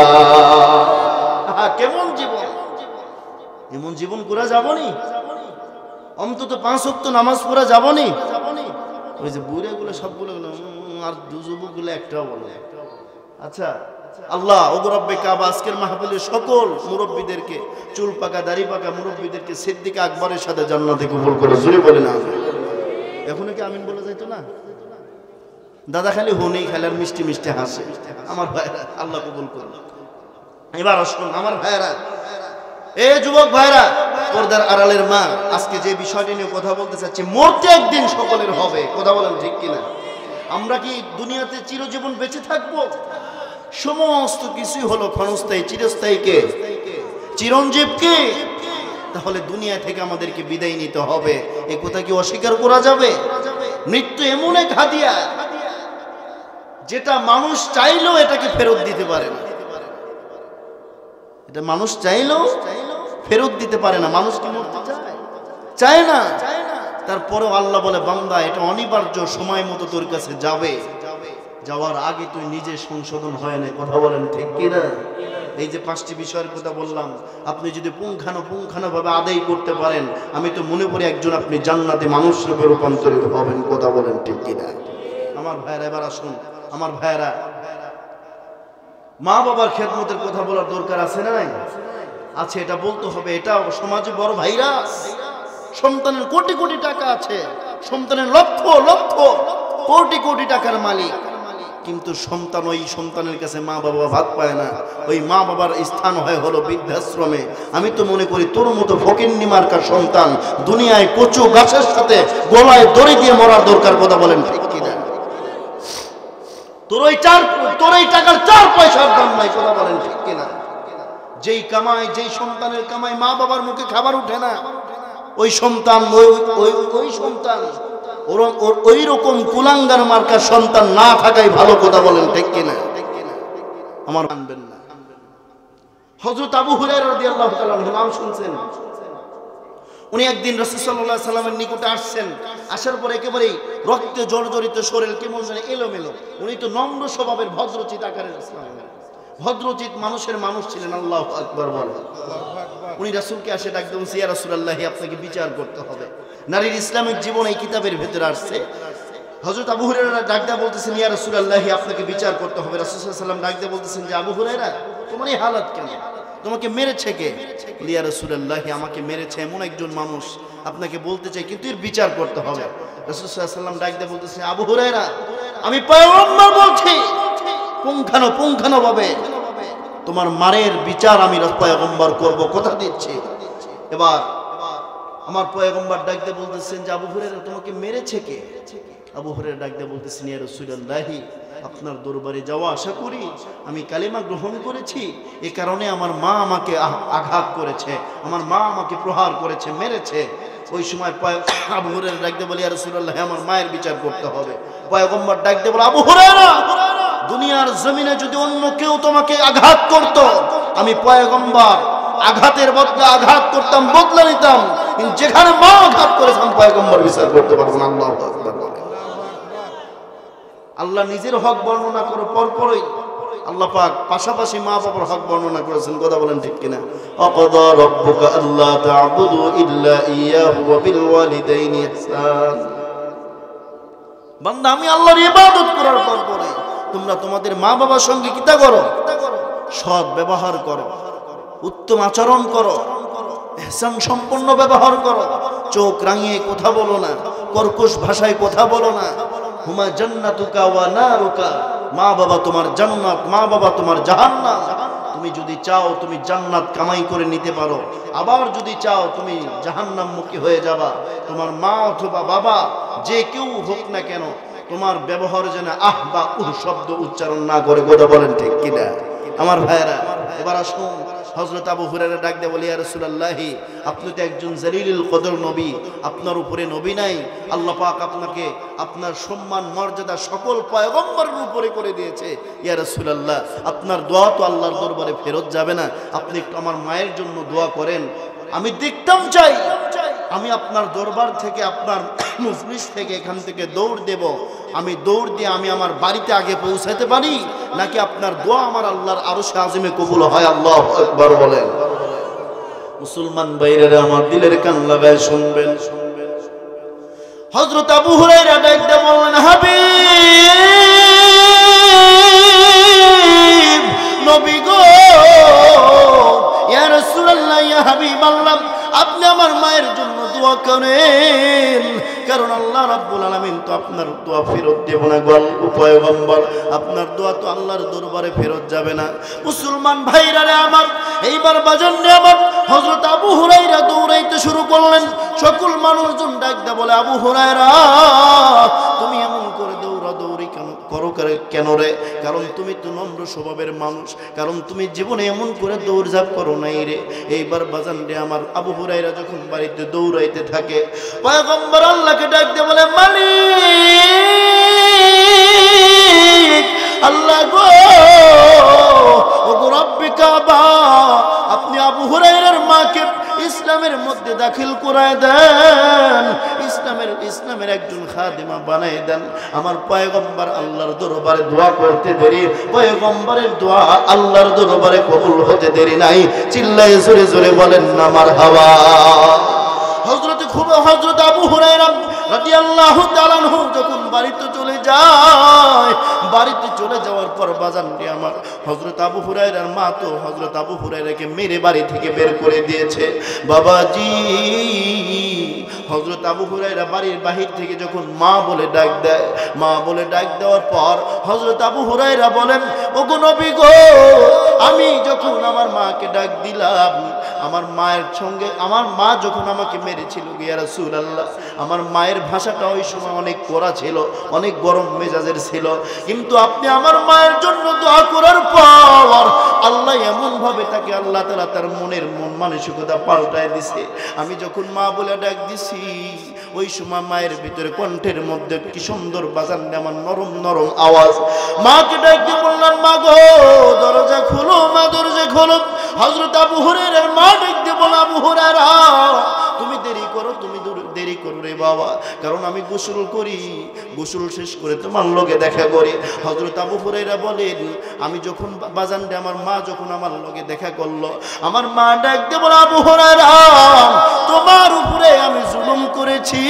কেমন জীবন, এমন জীবন করা যাবনি? অন্তত 5 ওয়াক্ত নামাজ পড়া যাবনি? ওই যে বুড়ে গুলো সবগুলো আর যুবক গুলো একটাও বলে। আচ্ছা আল্লাহ ওগো রব্বে কাবা আজকের মাহফিলের সকল মুরব্বীদেরকে, চুল পাকা দাড়ি পাকা মুরব্বীদেরকে সিদ্দিক আকবরের সাথে জান্নাতে কবুল করে। জোরে বলে না এখনো কি আমিন বলা যাইতো না? দাদা খালি হুনেই খালি আর মিষ্টি মিষ্টি হাসে। আমার ভাইরা আল্লাহ কবুল করুন। এবার আসুন আমার ভাইরা, এ যুবক ভাইরা, পর্দার আড়ালের মা, আজকে যে বিষয়টি নিয়ে কথা বলতে চাচ্ছি, মরতে একদিন সকলের হবে। কথা বলেন ঠিক কিনা? আমরা কি দুনিয়াতে চিরজীবন বেঁচে থাকবো? সমস্ত কিছুই হলো ক্ষণস্থায়ী, চিরস্থায়ী কে? চিরঞ্জীব কে? তাহলে দুনিয়া থেকে আমাদেরকে বিদায় নিতে হবে, এ কথা কি অস্বীকার করা যাবে? মৃত্যু এমন এক হাদিয়া যেটা মানুষ চাইলেও এটাকে ফেরত দিতে পারে না। এটা মানুষ চাইলেও ফেরত দিতে পারে না। মানুষ কি মরতে চায় না? তারপরেও আল্লাহ বলে, বান্দা এটা অনিবার্য, সময় মতো তোর কাছে যাবে, যাওয়ার আগে তুই নিজে সংশোধন হয় না। কথা বলেন ঠিক কিনা? এই যে 5টি বিষয়ের কথা বললাম, আপনি যদি পুঙ্খানুপুঙ্খানুভাবে আদায় করতে পারেন, আমি তো মনে করি একজন আপনি জান্নাতে মানুষ রূপে রূপান্তরিত হবেন। কথা বলেন ঠিক কিনা? আমার ভাইরা এবার আসুন। আমার ভাইরা, মা বাবার খেদমতের কথা বলার দরকার আছে না নাই? আছে, এটা বলতে হবে। এটা সমাজে বড় ভাইরাস। সন্তানের কোটি কোটি টাকা আছে, সন্তানের লক্ষ লক্ষ কোটি কোটি টাকার মালিক, কিন্তু সন্তান, ওই সন্তানের কাছে মা বাবা ভাত পায় না। ওই মা বাবার স্থান হয় হলো বৃদ্ধাশ্রমে। আমি তো মনে করি তোর মতো ফকিন্নি মার্কার সন্তান দুনিয়ায় কচু গাছের সাথে গলায় দড়ি দিয়ে মরার দরকার। কথা বলেন ঠিক কিনা? তোর এই টাকার 4 পয়সার দাম নাই। কথা বলেন ঠিক কিনা? যেই কামাই, যেই সন্তানের কামাই মা বাবার মুখে খাবার উঠে না, ওই সন্তান ওই সন্তান ওই রকম কুলাঙ্গার মার্কার সন্তান না থাকাই ভালো। কথা বলেন ঠিক কিনা? আমার মানবেন না। হযরত আবু হুরায়রা রাদিয়াল্লাহু তাআলা নাম শুনছেন? উনি একদিন রাসূল সাল্লাল্লাহু আলাইহি সাল্লামের নিকটে আসছেন। আসার পর একেবারেই রক্তে জর্জরিত শরীর, কেমন যেন এলোমেলো। উনি তো নম্র স্বভাবের, ভদ্রচিত আকারের, ভদ্রচিত মানুষের মানুষ ছিলেন। আল্লাহু আকবার বলেন। উনি রাসূলকে আসে ডাক দেন, ইয়া রাসূলুল্লাহ, আপনাকে বিচার করতে হবে। নারীর ইসলামিক জীবন এই কিতাবের ভিতরে আসছে। হযরত আবু হুরায়রা ডাক দেয়া বলতেছেন, ইয়া রাসূলুল্লাহ, আপনাকে বিচার করতে হবে। রাসূল সাল্লাল্লাহু আলাইহি ওয়াসাল্লাম ডাক দেয়া বলতেছেন যে, আবু হুরায়রা, তোমার এই হালাত কেন? তোমাকে মেরেছে কে? ইয়া রাসূলুল্লাহ, আমাকে মেরেছে এমন একজন মানুষ, আপনাকে বলতে চাই, কিন্তু এর বিচার করতে হবে। রাসূল সাল্লাল্লাহু আলাইহি ওয়াসাল্লাম ডাক দেয়া বলতেছেন, আবু হুরায়রা, আমি পয়গম্বর বলছি, পুঙ্খানুপুঙ্খানুভাবে তোমার মারের বিচার আমি পয়গম্বর করব, কথা দিচ্ছি। এবার আমার পয়গম্বর ডাক দিয়ে বলতেছেন যে, আবু হুরায়রা, তোমাকে মেরেছে কে? আবু হুরায়রা ডাক দিয়ে বলতেছেন, ইয়া রাসূলুল্লাহ, আপনার দরবারে যাওয়া আশা করি। আমি কালেমা গ্রহণ করেছি, এ কারণে আমার মা আমাকে আঘাত করেছে, আমার মা আমাকে প্রহার করেছে, মেরেছে। ওই সময় আবু হুরায়রা ডাক দিয়ে বলে, ইয়া রাসূলুল্লাহ, আমার মায়ের বিচার করতে হবে। পয়গম্বর ডাক দিয়ে বলে, আবু হুরায়রা, দুনিয়ার জমিনে যদি অন্য কেউ তোমাকে আঘাত করত, আমি পয়গম্বর আঘাতের বদলে আঘাত করতাম, বদলা নিতাম। কিন্তু যেখানে মা আঘাত করেছে, আমি পয়গম্বর বিচার করতে পারবো না। আল্লাহু আকবার। আল্লাহ নিজের হক বর্ণনা করে পরপরই আল্লাহ পাক পাশাপাশি মা বাবার হক বর্ণনা করেছেন। কথা বলেন ঠিক কিনা? আকাদা রাব্বুকা আল্লা তা'বুদু ইল্লা ইয়াহু ওয়া বিল ওয়ালিদাইনি ইহসান। বান্দা, আমি আল্লাহর ইবাদত করার পরপরই তোমরা তোমাদের মা বাবার সঙ্গে কিতা করো? সৎ ব্যবহার করো, উত্তম আচরণ করো, ইহসান সম্পন্ন ব্যবহার করো। চোখ রাঙিয়ে কথা বলো না, কর্কশ ভাষায় কথা বলো না। হুমা জান্নাতুকা ওয়া নারুকা, মা বাবা তোমার জান্নাত, মা বাবা তোমার জাহান্নাম। তুমি যদি চাও তুমি জান্নাত কামাই করে নিতে পারো, আবার যদি চাও তুমি জাহান্নামমুখী হয়ে যাবা। তোমার মা অথবা বাবা যে কেউ হোক না কেন, তোমার ব্যবহার যেন আহ বা উহ শব্দ উচ্চারণ না করে। কথা বলেন ঠিক কিনা আমার ভাইয়েরা? এবার আসুন, হযরত আবু হুরায়রা ডাক দিয়ে বলে, ইয়া রাসূলুল্লাহ, আপনি তো একজন জলিলুল কদর নবী, আপনার উপরে নবী নাই। আল্লাহ পাক আপনাকে আপনার সম্মান মর্যাদা সকল পয়গম্বরের উপরে করে দিয়েছে। ইয়া রাসূলুল্লাহ, আপনার দোয়া তো আল্লাহর দরবারে ফেরত যাবে না, আপনি একটু আমার মায়ের জন্য দোয়া করেন। আমি দেখতাম চাই আমি আপনার দরবার থেকে, আপনার মজলিস থেকে, এখান থেকে দৌড় দেব। আমি দৌড় দিয়ে আমি আমার বাড়িতে আগে পৌঁছাতে পারি, নাকি আপনার দোয়া আমার আল্লাহর আরশে আযিমে কবুল হয়? আল্লাহু আকবার বলেন। মুসলমান ভাইরা আমার দিলের কান লাগায় শুনবেন। হযরত আবু হুরায়রা ডাক দিয়ে বললেন, হাবিব নবী গো, ইয়া রাসূলুল্লাহ, ইয়া হাবিবাল্লাহ, আপনি আমার মায়ের জন্য দোয়া করেন, কারণ আল্লাহ রাব্বুল আলামিন তো আপনার দোয়া ফেরত দেব না গো পয়গম্বর, আপনার দোয়া তো আল্লাহর দরবারে ফেরত যাবে না। মুসলমান ভাইরা রে আমার, এইবার বাজান রে আমার, হযরত আবু হুরায়রা দৌড়াইতে শুরু করলেন। সকল মানুষজন ডাক দে বলে, আবু হুরায়রা, তুমি এমন করে দৌড়াদৌড়ি কেন রে? কারণ তুমি তো নম্র স্বভাবের মানুষ, কারণ তুমি জীবনে এমন করে দৌড়ঝাঁপ করো নাই রে। এইবার বাজান রে আমার, আবু হুরায়রা যখন বাড়িতে দৌড়াইতে থাকে, পয়গম্বর আল্লাহকে ডাক দিয়ে বলে, মালিক আল্লাহ গো, ওগো রব্বে কাবা, আপনি আবু হুরায়রার মাকে ইসলামের মধ্যে দাখিল করায় দেন, ইসলামের একজন খাদিমা বানায় দেন। আমার পয়গম্বর আল্লাহর দরবারে দোয়া করতে দেরি, পয়গম্বরের দোয়া আল্লাহর দরবারে কবুল হতে দেরি নাই। চিল্লায়ে জোরে জোরে বলেন না মারহাবা। হযরত আবু হুরায়রা রাদিয়াল্লাহু তাআলা আনহু যখন বাড়িতে চলে যায়, বাড়িতে চলে যাওয়ার পর বাজান রে আমার, হযরত আবু হুরায়রার মা তো হযরত আবু হুরায়রাকে মেরে বাড়ি থেকে বের করে দিয়েছে। বাবাজি, হযরত আবু হুরায়রা বাড়ির বাহির থেকে যখন মা বলে ডাক দেয়, মা বলে ডাক দেওয়ার পর হযরত আবু হুরায়রা বলেন, ওগো নবী গো, আমি যখন আমার মাকে ডাক দিলাম, আমার মায়ের সঙ্গে আমার মা যখন আমাকে মেরেছিল, ইয়া রাসূলুল্লাহ, আমার মায়ের ভাষাটা ওই সময় অনেক কড়া ছিল, অনেক গরম মেজাজের ছিল। কিন্তু আপনি আমার মায়ের জন্য দোয়া করার পর আল্লাহ এমন ভাবে তাকে আল্লাহ তাআলা তার মন মানসিকতা পাল্টায় দিছে। আমি যখন মা বলে ডাক দিছি, ওই সময় মায়ের ভিতরে কণ্ঠের মধ্যে কি সুন্দর বাজান আমার নরম নরম আওয়াজ। মাকে ডাকতে বললাম, মা গো দরজা খুলো, মা দরজা খোলো। হযরত আবু হুরায়রার মা ডাকতে বলল, আবু হুরায়রা তুমি দেরি করো, তুমি দেরি করো রে বাবা, কারণ আমি গোসল করি, গোসল শেষ করে তোমার লগে দেখা করি। হযরত আবু হুরায়রা বলেন, আমি যখন বাজান রে আমার মা যখন আমার লগে দেখা করলো, আমার মা ডাকতে বলল, আবু হুরায়রা তোমার উপরে আমি জুলুম করেছি,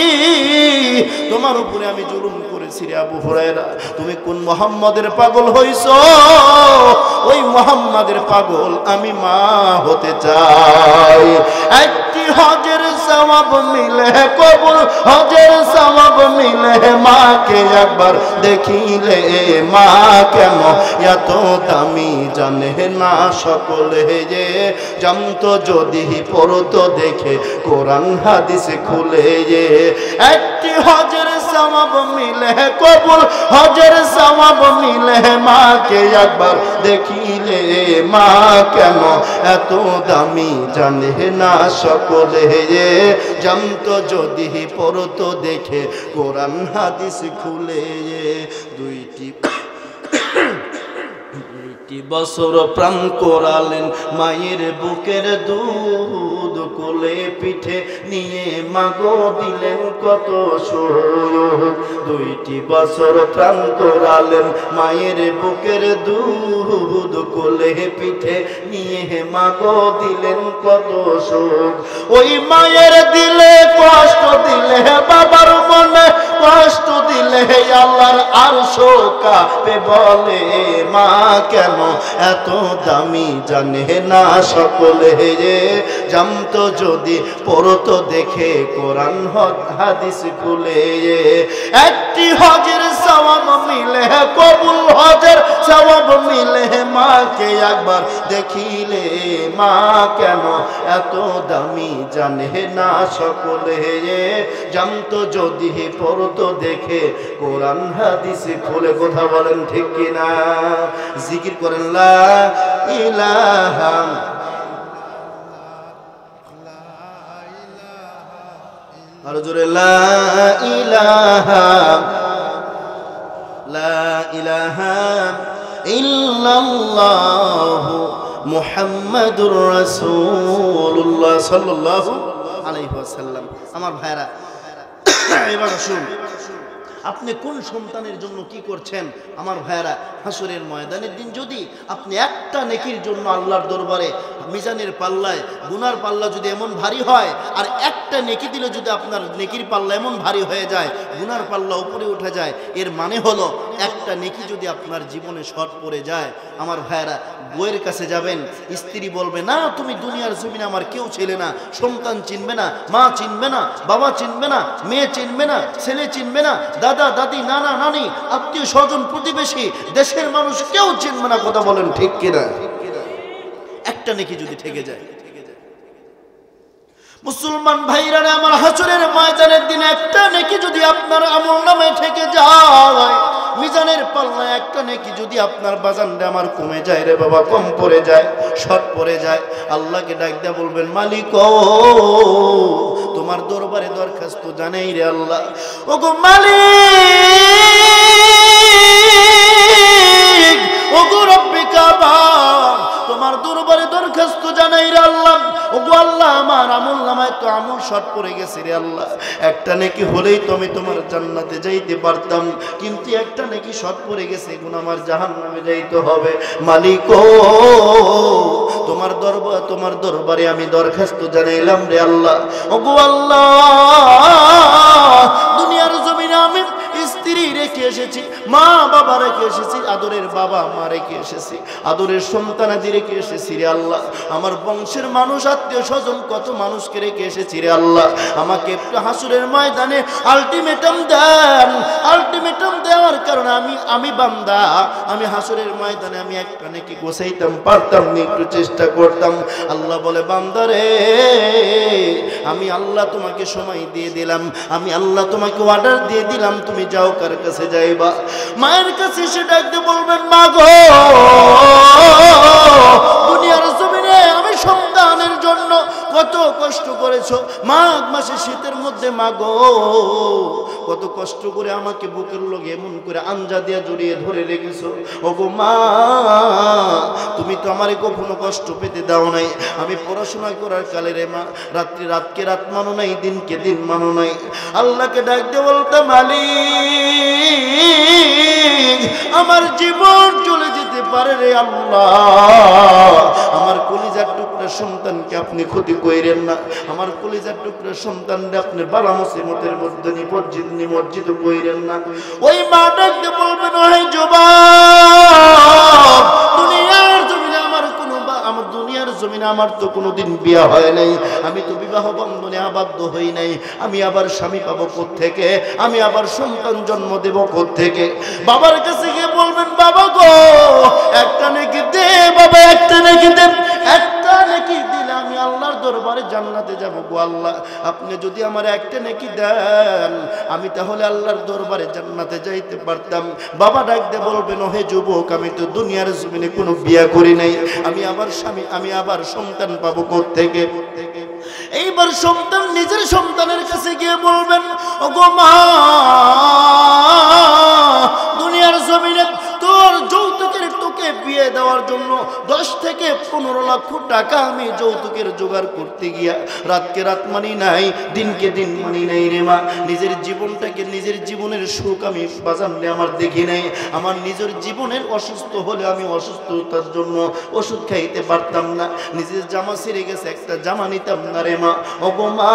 তোমার উপরে আমি জুলুম করেছি রে আবু হুরায়রা। তুমি কোন মুহাম্মাদের পাগল হইছো? ওই মুহাম্মাদের পাগল আমি মা হতে চাই। একটি হজের সওয়াব মিলে, কবুল হজের সওয়াব মিলে, মাকে একবার দেখিলে মা কেন এত দামি জানে না সকলে, যে জানতো যদি পড়তো দেখে কোরআন হাদিস খুলে, যে একটি হজের সওয়াব মিলে, কবুল হজের সওয়াব মিলে, মাকে একবার দেখিলে মা কেন এত দামি জানে না সকলে, যে জানতো যদি পড়তো দেখে কোরআন হাদিস খুলে। দুইটি বছর প্রাণ করালেন মায়ের বুকের দুধ, কোলে পিঠে নিয়ে মাগো দিলেন কত সুখ। 2টি বছর প্রাণ করালেন মায়ের বুকের দুধ, কোলে পিঠে নিয়ে মাগো দিলেন কত সুখ। ওই মায়ের দিলে কষ্ট দিলে, বাবার মনে কষ্ট দিলে, আল্লাহর আরশ কাঁপে বলে মা কেন এত দামি জানে না সকলে, যে জানতো যদি পড়তো দেখে কোরআন হাদিস খুলে। একটি হজের সওয়াব মিলে, কবুল হজের সওয়াব মিলে, মাকে একবার দেখিলে মা কেন এত দামি জানে না সকলে, যে জানতো যদি পড়তো দেখে কোরআন হাদিস খুলে। কথা বলেন ঠিক কিনা? জিকির করেন লা ইলাহা, আরো জোরে লা ইলাহা, লা ইলাহা ইল্লাল্লাহু মুহাম্মাদুর রাসূলুল্লাহ সাল্লাল্লাহু আলাইহি ওয়াসাল্লাম। আমার ভাইরা, এবার শুন, আপনি কোন সন্তানের জন্য কি করছেন? আমার ভাইরা, হাসরের ময়দানের দিন যদি আপনি একটা নেকির জন্য আল্লাহর দরবারে মিজানের পাল্লায় গুনার পাল্লা যদি এমন ভারী হয়, আর একটা নেকি দিলে যদি আপনার নেকির পাল্লা এমন ভারী হয়ে যায়, গুনার পাল্লা উপরে উঠে যায়, এর মানে হলো একটা নেকি যদি আপনার জীবনে শর্ট পড়ে যায়, আমার ভাইরা, বউয়ের কাছে যাবেন, স্ত্রী বলবে না তুমি দুনিয়ার জমিনে আমার কেউ ছেলে না, সন্তান চিনবে না, মা চিনবে না, বাবা চিনবে না, মেয়ে চিনবে না, ছেলে চিনবে না, দাদা দাদি, নানা নানি, আত্মীয় স্বজন, প্রতিবেশী, দেশের মানুষ কেউ চিনবে না। কথা বলেন ঠিক কিনা? একটা নেকি যদি থেকে যায়। মুসলমান ভাইরা আমার, হাসরের ময়দানের দিনে একটা নেকি যদি আপনার আমলনামায় থেকে যায়, মিজানের পাল্লায় একটা নেকি যদি আপনার বাজানরে আমার কমে যায় রে বাবা, কম পড়ে যায়, শর্ট পড়ে যায়, আল্লাহকে ডাক দিয়ে বলবেন মালিক তোমার দরবারে দরখাস্ত জানাই রে আল্লাহ, ওগো মালিক, ওগো রব্বে কাবা, তোমার দরবারে দরখাস্ত জানাই রে আল্লাহ, ওগো আল্লাহ আমার আমলনামায় তো আমল শর্ট পড়ে গেছে রে আল্লাহ, একটা নেকি হলেই তো আমি তোমার জান্নাতে যাইতে পারতাম, কিন্তু একটা নেকি শর্ট পড়ে গেছে, এখন আমার জাহান্নামে যাইতে হবে। মালিক তোমার দরবারে আমি দরখাস্ত জানাইলাম রে আল্লাহ, ওগো আল্লাহ দুনিয়ার জমিনে আমি স্ত্রী রেখে এসেছি, মা বাবা রেখে এসেছি, আদরের বাবা মা রেখে এসেছি, আদরের সন্তানাদি রেখে এসেছি রে আল্লাহ, আমার বংশের মানুষ, আত্মীয় স্বজন, কত মানুষকে রেখে এসেছি রে আল্লাহ, আমাকে একটু হাসরের ময়দানে আলটিমেটাম দেন। আলটিমেটাম দেওয়ার কারণে আমি বান্দা, আমি হাসরের ময়দানে আমি একটা নেকি গোছাইতাম পারতাম না, একটু চেষ্টা করতাম। আল্লাহ বলে বান্দা রে, আমি আল্লাহ তোমাকে সময় দিয়ে দিলাম, আমি আল্লাহ তোমাকে অর্ডার দিয়ে দিলাম, তুমি যাও, কার কাছে যাইবা? মায়ের কাছে এসে ডাকতে বলবেন মা গো, দুনিয়ার জমিনে আমি সন্তানের জন্য কত কষ্ট করেছো, মাঘ মাসে শীতের মধ্যে মা গো কত কষ্ট করে আমাকে বুকের লগে এমন করে আঞ্জা দিয়া জড়িয়ে ধরে রেখেছো, ওগো মা তুমি তো আমারে কখনো কষ্ট পেতে দাও নাই, আমি পড়াশোনা করার কালে রে মা, রাতকে রাত মানো নাই, দিনকে দিন মানো নাই। আল্লাহকে ডাক দিয়ে বলতাম মালিক আমার জীবন চলে যেতে পারে রে আল্লাহ, আমার কলিজার টুকরা সন্তানকে আপনি ক্ষতি কইরেন না, আমার কলিজার টুকরা সন্তানকে আপনি বালা মুসিবতের মধ্যে নিমজ্জিত কইরেন না। ওই মা ডাক দিয়ে বলবেন ও হে যুবক, দুনিয়ার জমিনে আমার জমিনে আমার তো কোনোদিন বিয়ে হয় নাই, আমি তো বিবাহ বন্ধনে আবদ্ধ হই নাই, আমি আবার স্বামী পাবো কোত্থেকে, আমি আবার সন্তান জন্ম দেব কোত্থেকে? বাবার কাছে গিয়ে বলবেন, বাবা গো একটা নেকি দে বাবা, একটা নেকি দে, একটা নেকি দিলে আমি আল্লাহর দরবারে জান্নাতে যাব গো আল্লাহ। আপনি যদি আমার একটা নেকি দেন আমি তাহলে আল্লাহর দরবারে জান্নাতে যাইতে পারতাম। বাবা ডাক দিয়ে বলবেন, ওহে যুবক, আমি তো দুনিয়ার জমিনে কোনো বিয়ে করি নাই, আমি আবার স্বামী, আমি আবার সন্তান পাবো কোত্থেকে? এইবার সন্তান নিজের সন্তানের কাছে গিয়ে বলবেন, ওগো মা, দুনিয়ার জমিনে তোর যৌতুকের তোকে বিয়ে দেওয়ার জন্য 10 থেকে 15 লক্ষ টাকা আমি যৌতুকের জোগাড় করতে গিয়া রাতকে রাত মানি নাই, দিনকে দিন মানি নাই রে মা। নিজের জীবনটাকে, নিজের জীবনের সুখ আমি বাজানলে আমার দেখি নাই। আমার নিজের জীবনের অসুস্থ হলে আমি অসুস্থতার জন্য ওষুধ খাইতে পারতাম না, নিজের জামা ছিঁড়ে গেছে একটা জামা নিতাম না রে মা। ওগো মা,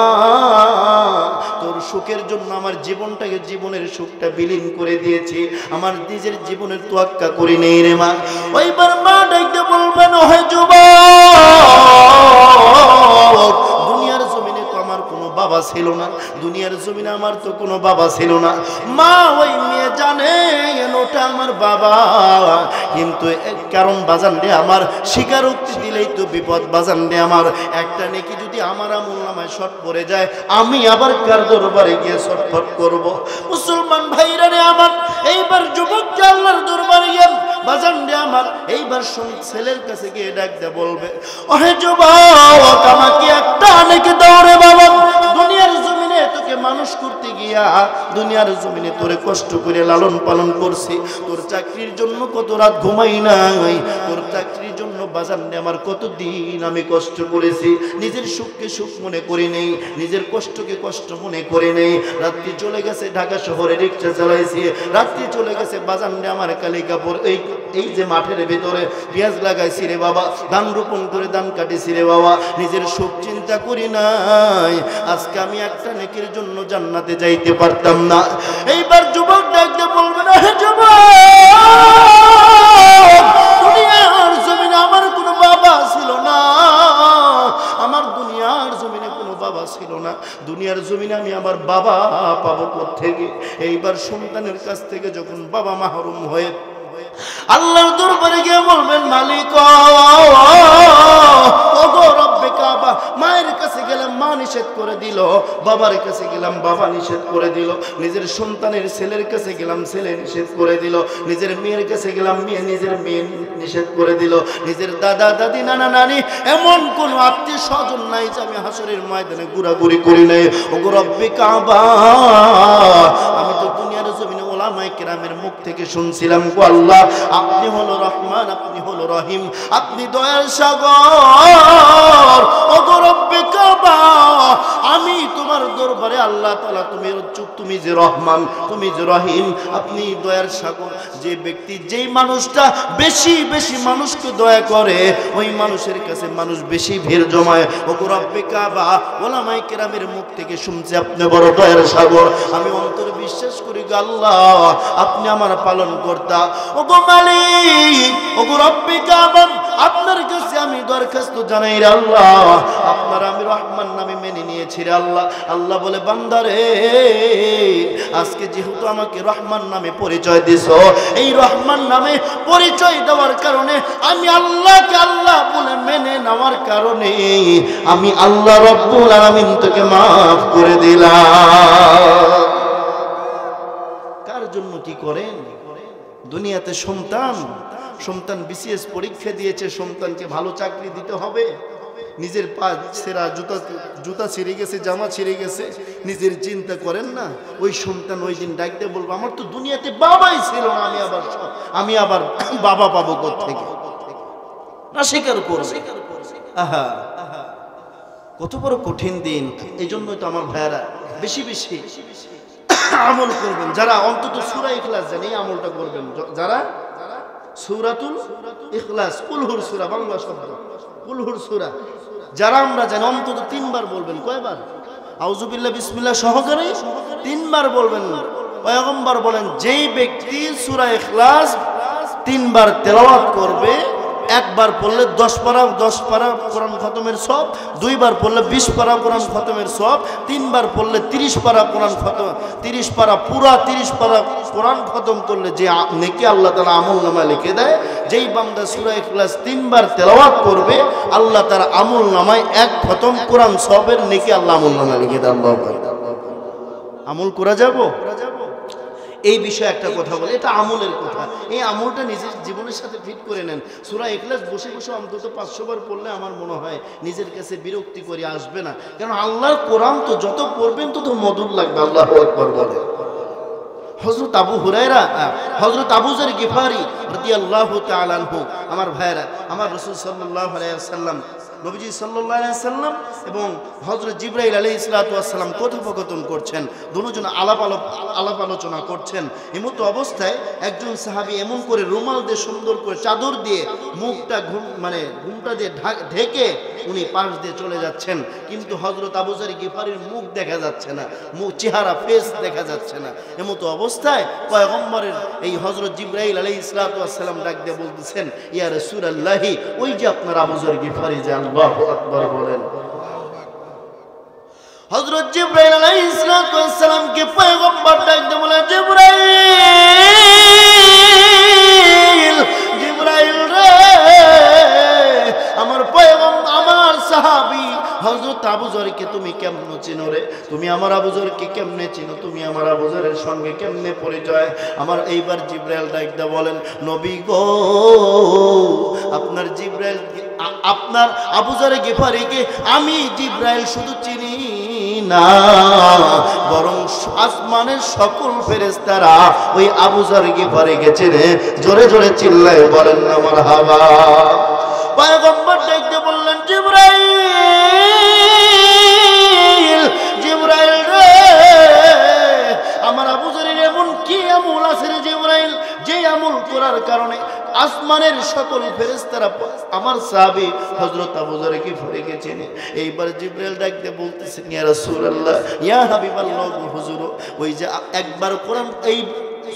তোর সুখের জন্য আমার জীবনটাকে, জীবনের সুখটা বিলীন করে দিয়েছি, আমার নিজের জীবনের তোয়াক্কা করি নেই রে মা। ওইবার মা ডাকতে বলবেন, ওহে যুবক, দুনিয়ার জমিনে তো আমার কোনো বাবা ছিল না, দুনিয়ার জমিনে আমার তো কোনো বাবা ছিল না। মা ওই মেয়ে জানে ওটা আমার বাবা, কিন্তু কারণ বাজান রে আমার স্বীকারোক্তি দিলেই তো বিপদ বাজান রে আমার। একটা নেকি যদি আমার আমল নামায় শর্ট পড়ে যায় আমি আবার কার দরবারে গিয়ে ছটফট করব? মুসলমান ভাইরা রে আমার, এইবার যুবককে আল্লাহর দরবারে গিয়ে বাজান রে আমার এইবার ছেলের কাছে গিয়ে ডাকতে বলবে, ওহে যুবক, আমাকে একটা নেকি দাও রে বাবা। দুনিয়ার জমিনে তোকে মানুষ করতে গিয়া, দুনিয়ার জমিনে তোরে কষ্ট করে লালন পালন করছি, তোর চাকরির জন্য কত রাত ঘুমাই নাই, তোর চাকরির জন্য বাজান রে আমার কত দিন আমি কষ্ট করেছি, নিজের সুখকে সুখ মনে করি নেই, নিজের কষ্টকে কষ্ট মনে করে নেই। রাত্রি চলে গেছে ঢাকা শহরে রিক্সা চালাইছি, রাত্রি চলে গেছে বাজান রে আমার কালিকাপুর এই যে মাঠের ভেতরে পেঁয়াজ লাগাইছি রে বাবা, ধান রোপণ করে ধান কাটিছি রে বাবা, নিজের সুখ চিন্তা করি নাই। আজকে আমি একটা নেকির জন্য জান্নাতে যাইতে পারতাম না। এইবার যুবক ডাকতে বলবেন, হে যুবক, দুনিয়ার জমিনে আমার কোনো বাবা ছিল না, আমার দুনিয়ার জমিনে কোনো বাবা ছিল না, দুনিয়ার জমিনে আমি আমার বাবা পাবো কোত্থেকে? এইবার সন্তানের কাছ থেকে যখন বাবা মাহরুম হয়ে আল্লাহর দরবারে গিয়ে বলবেন, মালিক ওগো রব্বে কাবা, মায়ের কাছে গেলাম মা নিষেধ করে দিল, বাবার কাছে গেলাম বাবা নিষেধ করে দিল, নিজের সন্তানের ছেলের কাছে গেলাম ছেলে নিষেধ করে দিল, নিজের মেয়ের কাছে গেলাম মেয়ে, নিজের মেয়ে নিষেধ করে দিল, নিজের দাদা দাদি নানা নানি এমন কোন আত্মীয় স্বজন নাই যে আমি হাসরের ময়দানে ঘোরাঘুরি করি নাই। ওগো রব্বে কাবা, আমি তো দুনিয়ার জমিনে ওলামায়ে কেরামের মুখ থেকে শুনছিলাম, গো আল্লাহ আপনি হলো রহমান, আপনি হলো রহিম, আপনি দয়ার সাগর। ওগো রব্বে কাবা, আমি তোমার দরবারে আল্লাহ তাআলা, তুমি যে রহমান, তুমি যে রহিম, আপনি দয়ার সাগর। যে ব্যক্তি, যেই মানুষটা বেশি বেশি মানুষকে দয়া করে ওই মানুষের কাছে মানুষ বেশি ভিড় জমায়। ওগো রব্বে কাবা, ওলামায়ে কেরামের মুখ থেকে শুনছি আপনি বড় দয়ার সাগর। আমি অন্তরে বিশ্বাস করি গো আল্লাহ আপনি আমার পালন কর্তা। ওগো মালিক, ওগো রব্বে কাবা, আপনার কাছে আমি দরখাস্ত জানাই রে আল্লাহ, আপনার আমি রহমান নামে মেনে নিয়েছি রে আল্লাহ। আল্লাহ বলে, বান্দারে আজকে যেহেতু আমাকে রহমান নামে পরিচয় দিছো, এই রহমান নামে পরিচয় দেওয়ার কারণে, আমি আল্লাহকে আল্লাহ বলে মেনে নেওয়ার কারণে আমি আল্লাহ রব্বুল আলামিন তোকে মাফ করে দিলাম। কার জন্য কি করেন? দুনিয়াতে সন্তান বিসিএস পরীক্ষা দিয়েছে, সন্তানকে ভালো চাকরি দিতে হবে, নিজের পা ছেঁড়া, জুতা ছিঁড়ে গেছে, জামা ছিঁড়ে গেছে, নিজের চিন্তা করেন না? ওই সন্তান ওই দিন ডাকতে বলবো, আমার তো দুনিয়াতে বাবাই ছিল না, আমি আবার বাবা পাবো কোত্থেকে? না স্বীকার করবে। আহা, কত বড় কঠিন দিন। এই জন্যই তো আমার ভাইয়ারা বেশি বেশি আমল করবেন, যারা অন্তত সূরা ইখলাস জানেন এই আমলটা করবেন, যারা সূরাতুল ইখলাস, কুলহুর সূরা, বাংলা শব্দ কুলহুর সূরা, যারা আমরা জানি অন্তত 3 বার বলবেন। কয়বার? আউযুবিল্লাহ বিসমিল্লাহ সহকারে 3 বার বলবেন। পয়গম্বর বলেন, যেই ব্যক্তি সূরা ইখলাস 3 বার তেলাওয়াত করবে একবার পড়লে 10 পারা কোরআন খতমের সওয়াব, দুইবার পড়লে 20 পারা কোরআন খতমের সওয়াব, তিনবার পড়লে 30 পারা কোরআন খতম, 30 পারা পুরা 30 পারা কোরআন খতম করলে যে নেকি আল্লাহ তাআলা আমলনামায় লিখে দেয়। যেই বান্দা সূরা ইখলাস 3 বার তেলাওয়াত করবে আল্লাহ তার আমলনামায় এক খতম কোরআন সওয়াবের নেকি আল্লাহ আমলনামায় লিখে দেন। আমল করা যাব। এই বিষয়ে একটা কথা বলে, এটা আমলের কথা। এই আমলটা নিজের জীবনের সাথে ফিট করে নেন। সূরা ইখলাস বসে বসে অন্তত 500 বার পড়লে আমার মনে হয় নিজের কাছে বিরক্তি করে আসবে না, কারণ আল্লাহর কোরআন তো যত পড়বেন তত মধুর লাগবে। আল্লাহু আকবার বলে। হযরত আবু হুরায়রা, হযরত আবু যর গিফারি রাদিয়াল্লাহু তাআলা আনহু, আমার ভাইরা, আমার রাসূল সাল্লাল্লাহু আলাইহি ওয়াসাল্লাম, নবীজি সাল্লাল্লাহু আলাইহি ওয়াসাল্লাম এবং হযরত জিবরাইল আলাইহিস সালাতু ওয়াস সালাম কথোপকথন করছেন, দুজন আলাপ আলোচনা করছেন। এমতো অবস্থায় একজন সাহাবী এমন করে রুমাল দিয়ে সুন্দর করে চাদর দিয়ে মুখটা ঘুমটা দিয়ে ঢেকে উনি পাশ দিয়ে চলে যাচ্ছেন, কিন্তু হযরত আবু যর গিফারির মুখ দেখা যাচ্ছে না, মুখ চেহারা ফেস দেখা যাচ্ছে না। এমতো অবস্থায় পয়গম্বরের এই হযরত জিবরাইল আলাইহিস সালাতু ওয়াস সালাম ডাক দিয়ে বলতেছেন, ইয়া রাসূলুল্লাহি, ওই যে আপনার আবু যর গিফারি, যে আল্লাহু আকবার বলেন। হযরত জিবরাইল আলাইহিস সালাতু ওয়াস সালামকে পয়গম্বর ডাক দিয়ে বলে, জিবরাইল, জিবরাইল রে, আমার পয়গম্বর, আমার সাহাবী হযরত আবু যরকে তুমি কেমনে চিনো রে? তুমি আমার আবু যরকে কেমনে চিনো? তুমি আমার আবু যরের সঙ্গে কেমনে পরিচয়? আমার এইবার জিবরাইল ডাকদা বলেন, নবী গো, আপনার জিবরাইল, আপনার আবু যর গিফারিকে আমি জিবরাইল শুধু চিনি না, বরং আসমানের সকল ফেরেশতারা ওই আবু যর গিফারিকে চিনে। জোরে জোরে চিল্লায় বলেন না মারহাবা। পয়গম্বর ডাকতে বললেন, জিবরাইল, জিবরাইল রে, আমার আবু যরের এমন কি আমল আছে রে জিবরাইল, যে আমল করার কারণে আসমানের সকল ফেরেশতারা আমার সাহাবী হযরত আবু যর গিফারিকে চেনে। এইবার জিবরাইল ডাকতে বলতেছেন, ইয়া রাসূলুল্লাহ, ইয়া হাবিবাল্লাহ, হুজুর, ওই যে একবার কোরআন এই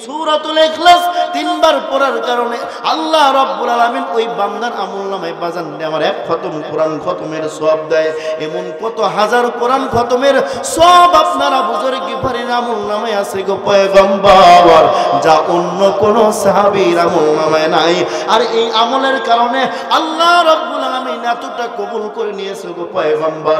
সূরাতুল ইখলাস 3 বার পড়ার কারণে আল্লাহ রাব্বুল আলামিন ওই বান্দার আমলনামায় বাজান দিয়ে আমার এক খতম কোরআন খতমের সওয়াব দেয়। এমন কত হাজার কোরআন খতমের সওয়াব আপনার আবু যর গিফারির আমলনামায় আছে গো পয়গম্বর, যা অন্য কোন সাহাবীর আমলনামায় নাই। আর এই আমলের কারণে আল্লাহ রাব্বুল আলামিন এতটা কবুল করে নিয়েছে গো পয়গম্বর।